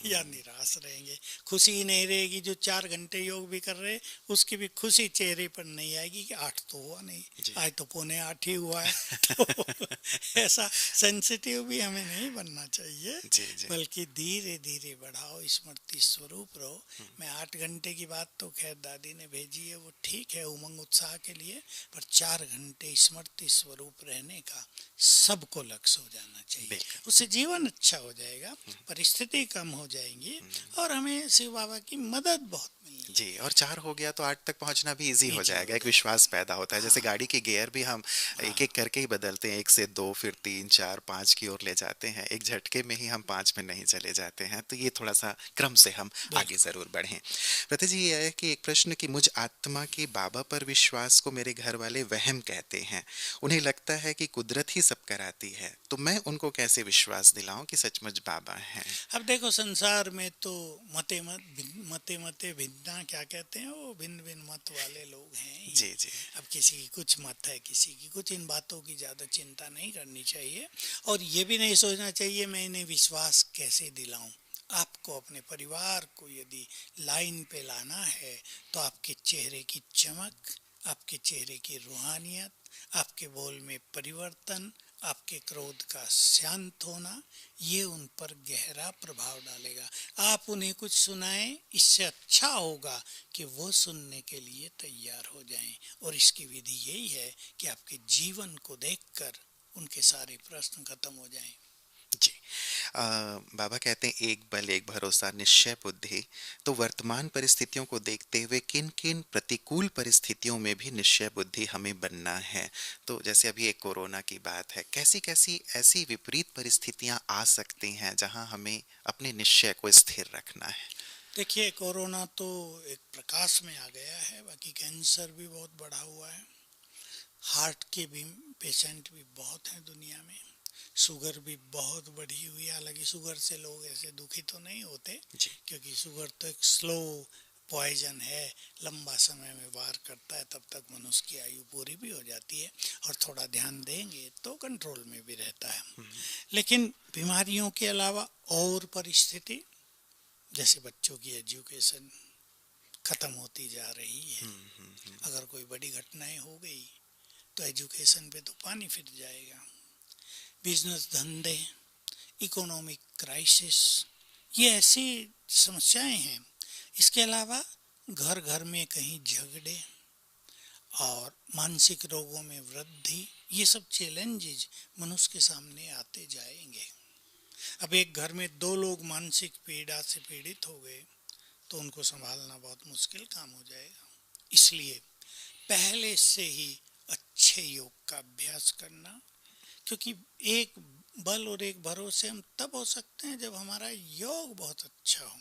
या निराश रहेंगे। खुशी ही नहीं रहेगी। जो 4 घंटे योग भी कर रहे उसकी भी खुशी चेहरे पर नहीं आएगी कि 8 तो हुआ नहीं, आज तो 7:45 ही हुआ है। तो ऐसा सेंसिटिव भी हमें नहीं बनना चाहिए, बल्कि धीरे धीरे बढ़ाओ, स्मृति स्वरूप रहो। मैं 8 घंटे की बात तो खैर दादी ने भेजी है, वो ठीक है उमंग उत्साह के लिए, पर 4 घंटे स्मृति स्वरूप रहने का सबको लक्ष्य हो जाना चाहिए। उससे जीवन अच्छा हो जाएगा, परिस्थिति कम हो जाएंगी और हमें शिव बाबा की मदद बहुत मिलेगी। जी, और 4 हो गया तो 8 तक पहुंचना भी इजी हो जाएगा। एक विश्वास पैदा होता है। जैसे गाड़ी के गियर भी हम एक एक करके ही बदलते हैं, 1 से 2, फिर 3, 4, 5 की ओर ले जाते हैं। एक झटके में ही हम 5 में नहीं चले जाते हैं। तो ये थोड़ा सा क्रम से हम आगे जरूर बढ़ें। प्रति जी, ये है कि एक प्रश्न कि मुझ आत्मा के बाबा पर विश्वास को मेरे घर वाले वहम कहते हैं। उन्हें लगता है कि कुदरत ही सब कराती है, तो मैं उनको कैसे विश्वास दिलाऊं कि सचमुच बाबा हैं? अब देखो, संसार में तो मते भिन्ना क्या कहते हैं, वो भिन्न भिन्न मत वाले लोग हैं। जी जी। अब किसी की कुछ मत है, किसी की कुछ, इन बातों की ज्यादा चिंता नहीं करनी चाहिए और ये भी नहीं सोचना चाहिए मैं इन्हें विश्वास कैसे दिलाऊं। आपको अपने परिवार को यदि लाइन पे लाना है तो आपके चेहरे की चमक, आपके चेहरे की रूहानियत, आपके बोल में परिवर्तन, आपके क्रोध का शांत होना, ये उन पर गहरा प्रभाव डालेगा। आप उन्हें कुछ सुनाएं, इससे अच्छा होगा कि वो सुनने के लिए तैयार हो जाएं। और इसकी विधि यही है कि आपके जीवन को देखकर उनके सारे प्रश्न खत्म हो जाएं। जी। बाबा कहते हैं एक बल एक भरोसा निश्चय बुद्धि। तो वर्तमान परिस्थितियों को देखते हुए किन किन प्रतिकूल परिस्थितियों में भी निश्चय बुद्धि हमें बनना है? तो जैसे अभी एक कोरोना की बात है, कैसी कैसी ऐसी विपरीत परिस्थितियां आ सकती हैं जहां हमें अपने निश्चय को स्थिर रखना है? देखिए, कोरोना तो एक प्रकाश में आ गया है, बाकी कैंसर भी बहुत बढ़ा हुआ है, हार्ट के भी पेशेंट भी बहुत हैं दुनिया में, शुगर भी बहुत बढ़ी हुई है। हालांकि शुगर से लोग ऐसे दुखी तो नहीं होते, क्योंकि शुगर तो एक स्लो पॉइजन है, लंबा समय में वार करता है, तब तक मनुष्य की आयु पूरी भी हो जाती है और थोड़ा ध्यान देंगे तो कंट्रोल में भी रहता है। लेकिन बीमारियों के अलावा और परिस्थिति, जैसे बच्चों की एजुकेशन खत्म होती जा रही है, अगर कोई बड़ी घटनाएं हो गई तो एजुकेशन पे तो पानी फिर जाएगा। बिजनेस धंधे, इकोनॉमिक क्राइसिस, ये ऐसी समस्याएं हैं। इसके अलावा घर घर में कहीं झगड़े और मानसिक रोगों में वृद्धि, ये सब चैलेंजेस मनुष्य के सामने आते जाएंगे। अब एक घर में 2 लोग मानसिक पीड़ा से पीड़ित हो गए तो उनको संभालना बहुत मुश्किल काम हो जाएगा। इसलिए पहले से ही अच्छे योग का अभ्यास करना, क्योंकि एक बल और एक भरोसे हम तब हो सकते हैं जब हमारा योग बहुत अच्छा हो,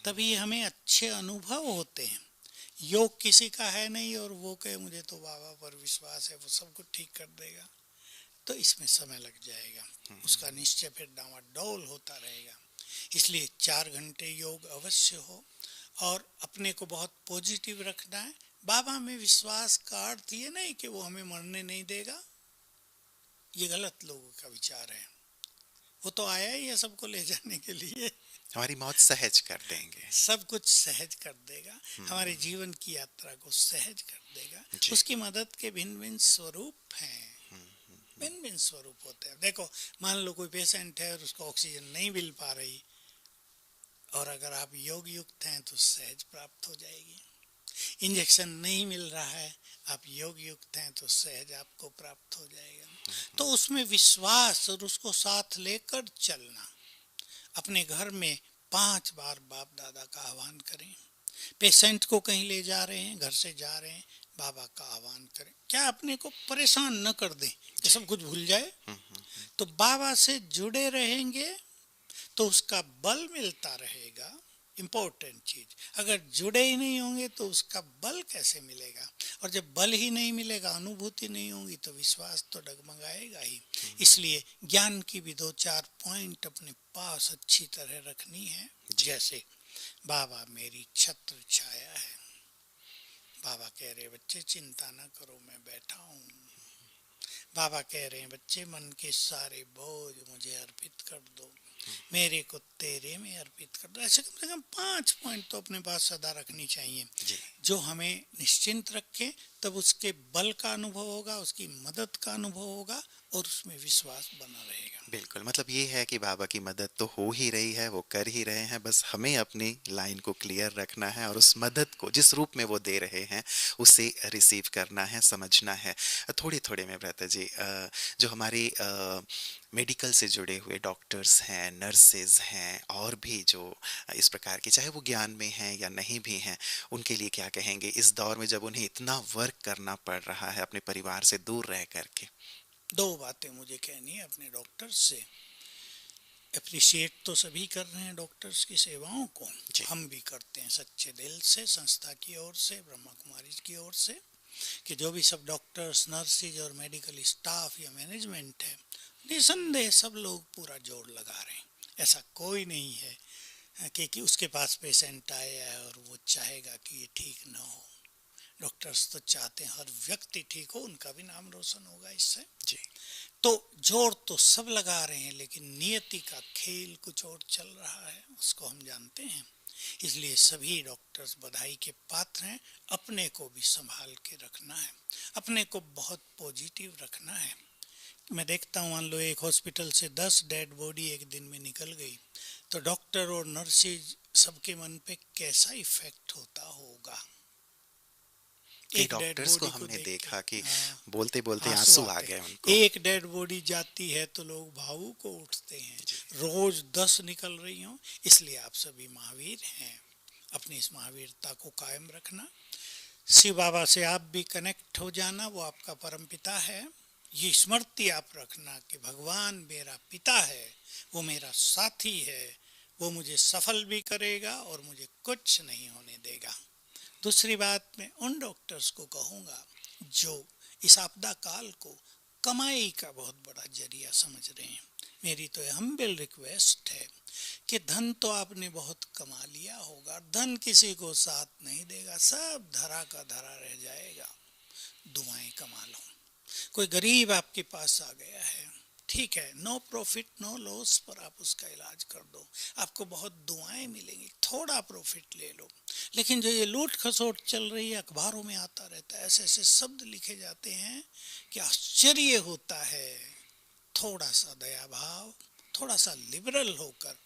तभी हमें अच्छे अनुभव होते हैं। योग किसी का है नहीं और वो कहे मुझे तो बाबा पर विश्वास है, वो सब कुछ ठीक कर देगा, तो इसमें समय लग जाएगा। उसका निश्चय फिर डामाडोल होता रहेगा। इसलिए 4 घंटे योग अवश्य हो और अपने को बहुत पॉजिटिव रखना है। बाबा में विश्वास का अर्थ ये नहीं कि वो हमें मरने नहीं देगा, ये गलत लोगों का विचार है। वो तो आया ही है सबको ले जाने के लिए, हमारी मौत सहज कर देंगे, सब कुछ सहज कर देगा, हमारे जीवन की यात्रा को सहज कर देगा। उसकी मदद के भिन्न भिन्न स्वरूप हैं, भिन्न भिन्न स्वरूप होते हैं। देखो, मान लो कोई पेशेंट है और उसको ऑक्सीजन नहीं मिल पा रही, और अगर आप योग युक्त हैं तो सहज प्राप्त हो जाएगी। इंजेक्शन नहीं मिल रहा है, आप योग युक्त हैं तो सहज आपको प्राप्त हो जाएगा। तो उसमें विश्वास और उसको साथ लेकर चलना। अपने घर में 5 बार बाप दादा का आह्वान करें। पेशेंट को कहीं ले जा रहे हैं, घर से जा रहे हैं, बाबा का आह्वान करें। क्या अपने को परेशान न कर दें कि सब कुछ भूल जाए। तो बाबा से जुड़े रहेंगे तो उसका बल मिलता रहेगा। इम्पोर्टेंट चीज, अगर जुड़े ही नहीं होंगे तो उसका बल कैसे मिलेगा, और जब बल ही नहीं मिलेगा, अनुभूति नहीं होगी, तो विश्वास तो डगमगाएगा ही। इसलिए ज्ञान की भी 2-4 पॉइंट अपने पास अच्छी तरह रखनी है। जैसे बाबा मेरी छत्र छाया है, बाबा कह रहे बच्चे चिंता ना करो, मैं बैठा हूँ। बाबा कह रहे हैं बच्चे मन के सारे बोझ मुझे अर्पित कर दो, मेरे को तेरे में अर्पित कर दो। ऐसे कम से कम 5 पॉइंट तो अपने पास सदा रखनी चाहिए, जो हमें निश्चिंत रखे। तब उसके बल का अनुभव होगा, उसकी मदद का अनुभव होगा और उसमें विश्वास बना रहेगा। बिल्कुल, मतलब ये है कि बाबा की मदद तो हो ही रही है, वो कर ही रहे हैं, बस हमें अपनी लाइन को क्लियर रखना है और उस मदद को जिस रूप में वो दे रहे हैं उसे रिसीव करना है, समझना है। थोड़े थोड़े में भ्राता जी, जो हमारी मेडिकल से जुड़े हुए डॉक्टर्स हैं, नर्सेज हैं, और भी जो इस प्रकार के, चाहे वो ज्ञान में हैं या नहीं भी हैं, उनके लिए क्या कहेंगे इस दौर में जब उन्हें इतना वर्क करना पड़ रहा है अपने परिवार से दूर रह करके? 2 बातें मुझे कहनी है अपने डॉक्टर्स से। अप्रिशिएट तो सभी कर रहे हैं डॉक्टर्स की सेवाओं को, हम भी करते हैं सच्चे दिल से, संस्था की ओर से, ब्रह्मा कुमारी की ओर से, कि जो भी सब डॉक्टर्स, नर्सिस और मेडिकल स्टाफ या मैनेजमेंट है, निसंदेह सब लोग पूरा जोर लगा रहे हैं। ऐसा कोई नहीं है कि उसके पास पेशेंट आया है और वो चाहेगा कि ये ठीक ना हो। डॉक्टर्स तो चाहते हैं हर व्यक्ति ठीक हो, उनका भी नाम रोशन होगा इससे। जी। तो जोर तो सब लगा रहे हैं, लेकिन नियति का खेल कुछ और चल रहा है, उसको हम जानते हैं। इसलिए सभी डॉक्टर्स बधाई के पात्र हैं। अपने को भी संभाल के रखना है, अपने को बहुत पॉजिटिव रखना है, मैं देखता हूँ, मान लो एक हॉस्पिटल से 10 डेड बॉडी एक दिन में निकल गई, तो डॉक्टर और नर्सेज सबके मन पे कैसा इफेक्ट होता होगा। कई एक डेड डॉक्टर्स को बॉडी को हमने देख के, देखा कि हाँ, बोलते बोलते आंसू आंसू आ आते गए हैं। उनको। एक डेड बॉडी जाती है तो लोग भावुक को उठते हैं। रोज 10 निकल रही हों, इसलिए आप सभी महावीर हैं। अपनी इस महावीरता को कायम रखना। शिव बाबा से आप भी कनेक्ट हो जाना, वो आपका परम पिता है। ये स्मृति आप रखना कि भगवान मेरा पिता है, वो मेरा साथी है, वो मुझे सफल भी करेगा और मुझे कुछ नहीं होने देगा। दूसरी बात, मैं उन डॉक्टर्स को कहूँगा जो इस आपदा काल को कमाई का बहुत बड़ा जरिया समझ रहे हैं, मेरी तो हम्बल रिक्वेस्ट है कि धन तो आपने बहुत कमा लिया होगा, धन किसी को साथ नहीं देगा, सब धरा का धरा रह जाएगा। दुआएं कमा लो। कोई गरीब आपके पास आ गया है, ठीक है, नो प्रॉफिट नो लॉस, पर आप उसका इलाज कर दो, आपको बहुत दुआएं मिलेंगी। थोड़ा प्रॉफिट ले लो। लेकिन जो ये लूट खसोट चल रही है, अखबारों में आता रहता है, ऐसे ऐसे शब्द लिखे जाते हैं कि आश्चर्य होता है। थोड़ा सा दया भाव, थोड़ा सा लिबरल होकर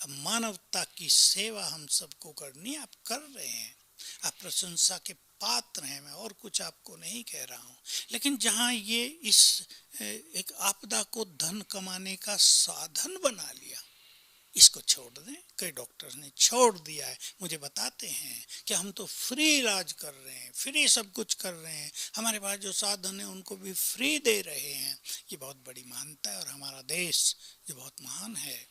अब मानवता की सेवा हम सबको करनी, आप कर रहे हैं, आप प्रशंसा के पात्र हैं। मैं और कुछ आपको नहीं कह रहा हूँ, लेकिन जहाँ ये इस एक आपदा को धन कमाने का साधन बना लिया, इसको छोड़ दें। कई डॉक्टर्स ने छोड़ दिया है, मुझे बताते हैं कि हम तो फ्री इलाज कर रहे हैं, फ्री सब कुछ कर रहे हैं, हमारे पास जो साधन है उनको भी फ्री दे रहे हैं। ये बहुत बड़ी महानता है। और हमारा देश जो बहुत महान है,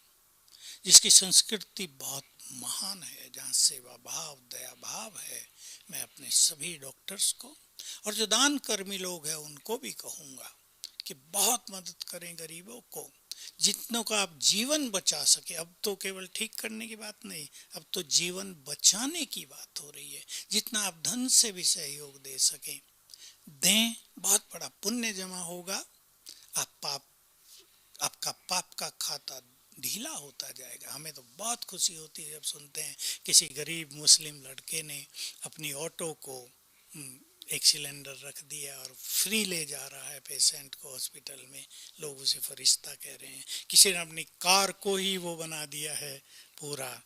जिसकी संस्कृति बहुत महान है, जहाँ सेवा भाव दया भाव है, मैं अपने सभी डॉक्टर्स को और जो दान कर्मी लोग हैं उनको भी कहूँगा कि बहुत मदद करें गरीबों को, जितनों का आप जीवन बचा सके। अब तो केवल ठीक करने की बात नहीं, अब तो जीवन बचाने की बात हो रही है। जितना आप धन से भी सहयोग दे सकें दें, बहुत बड़ा पुण्य जमा होगा। आपका पाप का खाता ढीला होता जाएगा। हमें तो बहुत खुशी होती है जब सुनते हैं किसी गरीब मुस्लिम लड़के ने अपनी ऑटो को एक सिलेंडर रख दिया और फ्री ले जा रहा है पेशेंट को हॉस्पिटल में, लोग उसे फरिश्ता कह रहे हैं। किसी ने अपनी कार को ही वो बना दिया है पूरा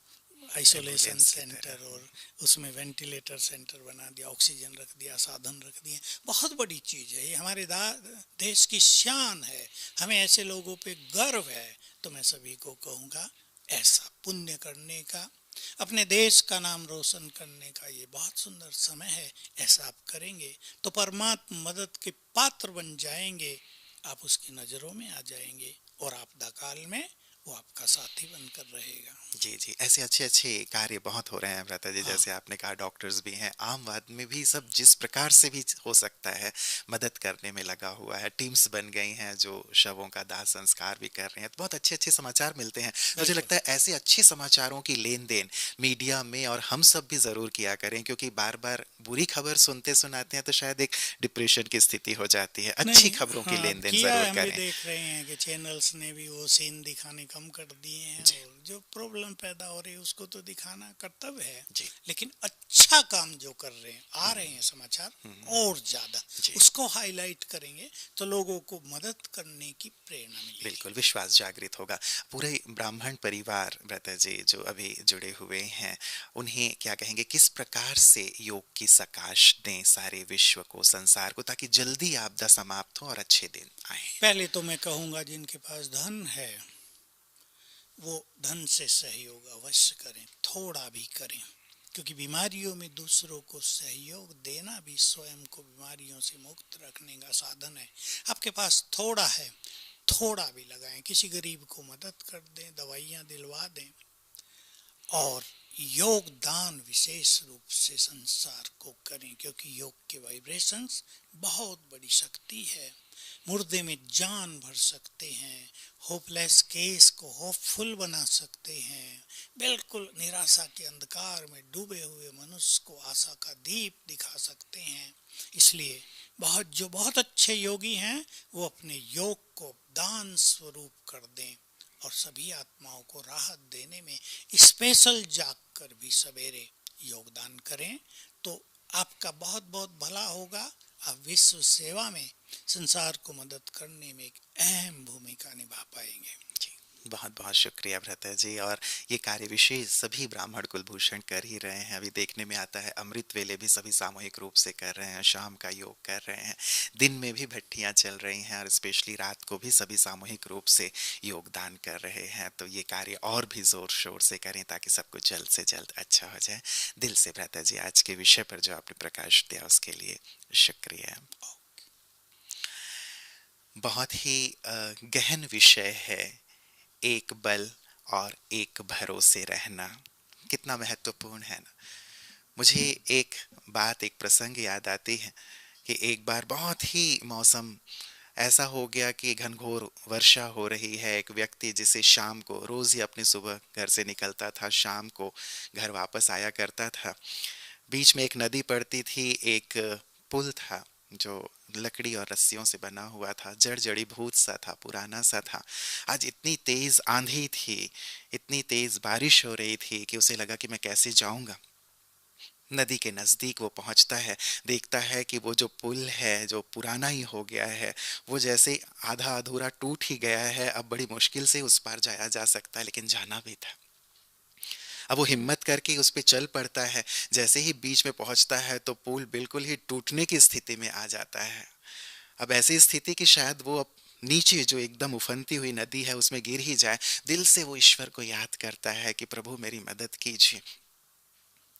आइसोलेशन सेंटर, और उसमें वेंटिलेटर सेंटर बना दिया, ऑक्सीजन रख दिया, साधन रख दिए। बहुत बड़ी चीज़ है ये, हमारे देश की शान है, हमें ऐसे लोगों पे गर्व है। तो मैं सभी को कहूँगा, ऐसा पुण्य करने का, अपने देश का नाम रोशन करने का ये बहुत सुंदर समय है। ऐसा आप करेंगे तो परमात्मा मदद के पात्र बन जाएंगे, आप उसकी नज़रों में आ जाएंगे और आपदा काल में वो आपका साथी बनकर रहेगा। जी जी, ऐसे अच्छे अच्छे कार्य बहुत हो रहे हैं भ्राता जी। हाँ। जैसे आपने कहा डॉक्टर्स भी हैं, आम आदमी भी सब जिस प्रकार से भी हो सकता है मदद करने में लगा हुआ है। टीम्स बन गई हैं जो शवों का दाह संस्कार भी कर रहे हैं। तो बहुत अच्छे अच्छे समाचार मिलते हैं। मुझे लगता है ऐसे अच्छे समाचारों की लेन देन मीडिया में और हम सब भी जरूर किया करें, क्योंकि बार बार बुरी खबर सुनते सुनाते हैं तो शायद एक डिप्रेशन की स्थिति हो जाती है। अच्छी खबरों की लेन देन जरूर हम करें। भी देख रहे हैं कि चैनल्स ने भी वो सीन दिखाने कम कर दिए हैं, और जो प्रॉब्लम पैदा हो रही है उसको तो दिखाना कर्तव्य है। लेकिन अच्छा काम जो कर रहे हैं, आ रहे हैं समाचार और ज्यादा, उसको हाईलाइट करेंगे तो लोगों को मदद करने की प्रेरणा मिलेगी। बिल्कुल, विश्वास जागृत होगा। पूरे ब्राह्मण परिवार भ्राता जी जो अभी जुड़े हुए हैं, उन्हें क्या कहेंगे, किस प्रकार से योग की सकाश दें सारे विश्व को, संसार को, ताकि जल्दी आपदा समाप्त हो और अच्छे दिन आए? पहले तो मैं कहूँगा जिनके पास धन है वो धन से सहयोग अवश्य करें, थोड़ा भी करें, क्योंकि बीमारियों में दूसरों को सहयोग देना भी स्वयं को बीमारियों से मुक्त रखने का साधन है। आपके पास थोड़ा है, थोड़ा भी लगाएं, किसी गरीब को मदद कर दें, दवाइयाँ दिलवा दें, और योगदान विशेष रूप से संसार को करें, क्योंकि योग के वाइब्रेशंस बहुत बड़ी शक्ति है। मुर्दे में जान भर सकते हैं, होपलेस केस को होपफुल बना सकते हैं, बिल्कुल निराशा के अंधकार में डूबे हुए मनुष्य को आशा का दीप दिखा सकते हैं। इसलिए बहुत अच्छे योगी हैं, वो अपने योग को दान स्वरूप कर दें और सभी आत्माओं को राहत देने में स्पेशल जाग कर भी सवेरे योगदान करें, तो आपका बहुत बहुत भला होगा। आप विश्व सेवा में संसार को मदद करने में एक अहम भूमिका निभा पाएंगे। जी, बहुत बहुत शुक्रिया भ्राता जी। और ये कार्य विशेष सभी ब्राह्मण कुलभूषण कर ही रहे हैं। अभी देखने में आता है अमृत वेले भी सभी सामूहिक रूप से कर रहे हैं, शाम का योग कर रहे हैं, दिन में भी भट्टियां चल रही हैं और स्पेशली रात को भी सभी सामूहिक रूप से योगदान कर रहे हैं। तो ये कार्य और भी जोर शोर से करें ताकि सब कुछ जल्द से जल्द अच्छा हो जाए। दिल से भ्राता जी आज के विषय पर जो आपने प्रकाश दिया उसके लिए शुक्रिया। बहुत ही गहन विषय है एक बल और एक भरोसे रहना। कितना महत्वपूर्ण है ना। मुझे एक बात, एक प्रसंग याद आती है कि एक बार बहुत ही मौसम ऐसा हो गया कि घनघोर वर्षा हो रही है। एक व्यक्ति जिसे शाम को रोज ही अपनी सुबह घर से निकलता था, शाम को घर वापस आया करता था। बीच में एक नदी पड़ती थी, एक पुल था जो लकड़ी और रस्सियों से बना हुआ था, जड़ी भूत सा था, पुराना सा था। आज इतनी तेज आंधी थी, इतनी तेज बारिश हो रही थी कि उसे लगा कि मैं कैसे जाऊंगा। नदी के नजदीक वो पहुंचता है, देखता है कि वो जो पुल है जो पुराना ही हो गया है, वो जैसे आधा अधूरा टूट ही गया है। अब बड़ी मुश्किल से उस पार जाया जा सकता है, लेकिन जाना भी था। अब वो हिम्मत करके उस पे चल पड़ता है। जैसे ही बीच में पहुंचता है तो पुल बिल्कुल ही टूटने की स्थिति में आ जाता है। अब ऐसी स्थिति कि शायद वो अब नीचे जो एकदम उफनती हुई नदी है उसमें गिर ही जाए। दिल से वो ईश्वर को याद करता है कि प्रभु मेरी मदद कीजिए।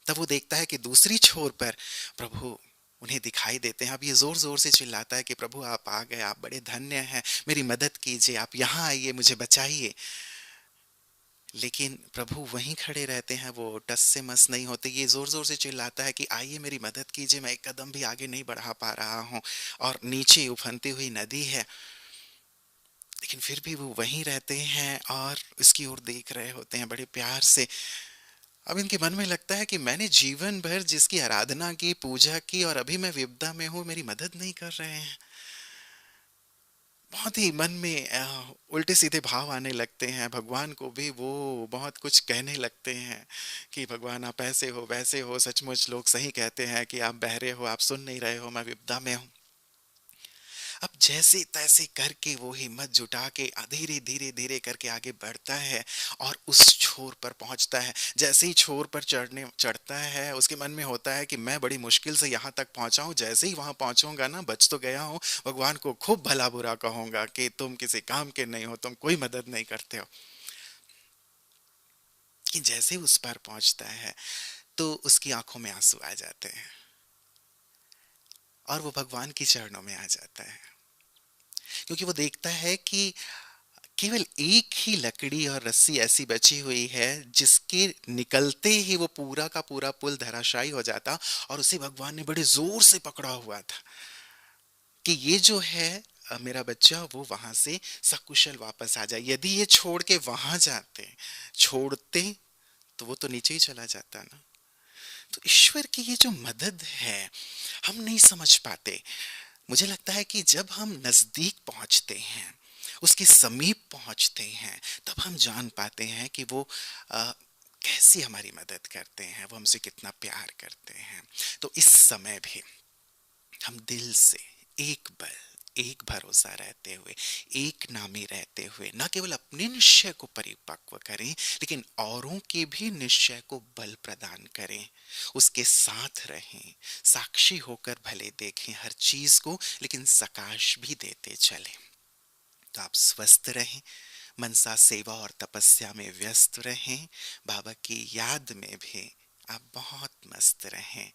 तब वो देखता है कि दूसरी छोर पर प्रभु उन्हें दिखाई देते हैं। अब ये जोर जोर से चिल्लाता है कि प्रभु आप आ गए, आप बड़े धन्य हैं, मेरी मदद कीजिए, आप यहाँ आइए, मुझे बचाइए। लेकिन प्रभु वहीं खड़े रहते हैं, वो टस से मस नहीं होते। ये जोर जोर से चिल्लाता है कि आइए मेरी मदद कीजिए, मैं एक कदम भी आगे नहीं बढ़ा पा रहा हूँ और नीचे उफनती हुई नदी है। लेकिन फिर भी वो वहीं रहते हैं और इसकी ओर देख रहे होते हैं बड़े प्यार से। अब इनके मन में लगता है कि मैंने जीवन भर जिसकी आराधना की, पूजा की, और अभी मैं विपदा में हूँ, मेरी मदद नहीं कर रहे हैं। बहुत ही मन में उल्टे सीधे भाव आने लगते हैं। भगवान को भी वो बहुत कुछ कहने लगते हैं कि भगवान आप ऐसे हो, वैसे हो, सचमुच लोग सही कहते हैं कि आप बहरे हो, आप सुन नहीं रहे हो, मैं विपदा में हूँ। अब जैसे तैसे करके वो हिम्मत जुटा के धीरे धीरे धीरे करके आगे बढ़ता है और उस छोर पर पहुंचता है। जैसे ही छोर पर चढ़ता है उसके मन में होता है कि मैं बड़ी मुश्किल से यहाँ तक पहुंचा हूँ, जैसे ही वहां पहुंचूंगा ना, बच तो गया हूँ, भगवान को खूब भला बुरा कहूंगा कि तुम किसी काम के नहीं हो, तुम कोई मदद नहीं करते हो। कि जैसे उस पर पहुंचता है तो उसकी आंखों में आंसू आ जाते हैं और वो भगवान की चरणों में आ जाता है, क्योंकि वो देखता है कि केवल एक ही लकड़ी और रस्सी ऐसी बची हुई है जिसके निकलते ही वो पूरा का पूरा पुल धराशायी हो जाता, और उसे भगवान ने बड़े जोर से पकड़ा हुआ था कि ये जो है मेरा बच्चा वो वहां से सकुशल वापस आ जाए। यदि ये छोड़ के वहां छोड़ते तो वो तो नीचे ही चला जाता ना। तो ईश्वर की ये जो मदद है हम नहीं समझ पाते। मुझे लगता है कि जब हम नजदीक पहुंचते हैं, उसके समीप पहुंचते हैं, तब हम जान पाते हैं कि वो कैसी हमारी मदद करते हैं, वो हमसे कितना प्यार करते हैं। तो इस समय भी हम दिल से एक बल, एक भरोसा रहते हुए, एक नामी रहते हुए न केवल अपने निश्चय को परिपक्व करें, लेकिन औरों के भी निश्चय को बल प्रदान करें, उसके साथ रहें, साक्षी होकर भले देखें हर चीज को, लेकिन सकाश भी देते चलें। तो आप स्वस्थ रहें, मनसा सेवा और तपस्या में व्यस्त रहें, बाबा की याद में भी आप बहुत मस्त रहें।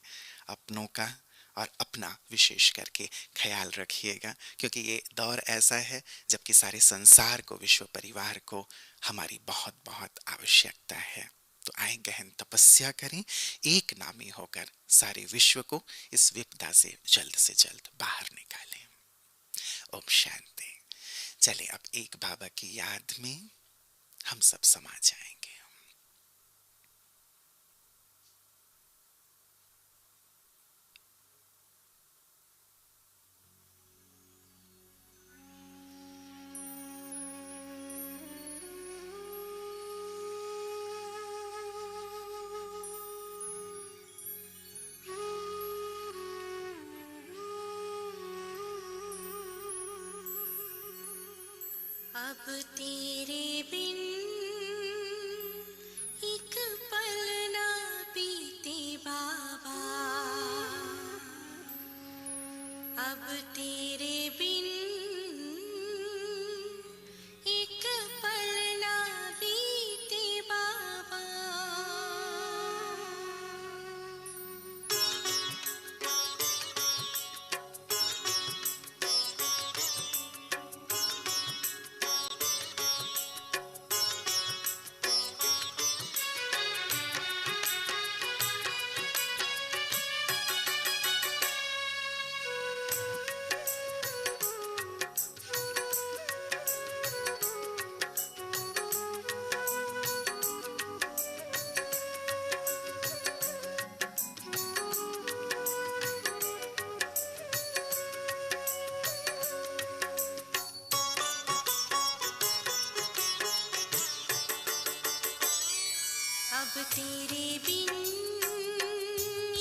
अपनों का और अपना विशेष करके ख्याल रखिएगा, क्योंकि ये दौर ऐसा है जबकि सारे संसार को, विश्व परिवार को हमारी बहुत बहुत आवश्यकता है। तो आए गहन तपस्या करें, एक नामी होकर सारे विश्व को इस विपदा से जल्द बाहर निकालें। ओम शांति। चले अब एक बाबा की याद में हम सब समा जाएंगे। अब तेरे बिन एक पल ना बीते बाबा, अब तेरे बिन एक पल ना बीते बाबा। अब तेरे बिन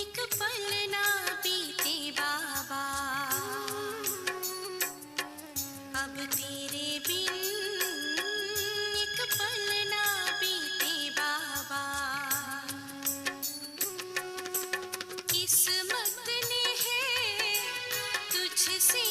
एक पल ना बीते बाबा, अब तेरे बिन एक पल ना बीते बाबा। किस्मत ने है तुझसे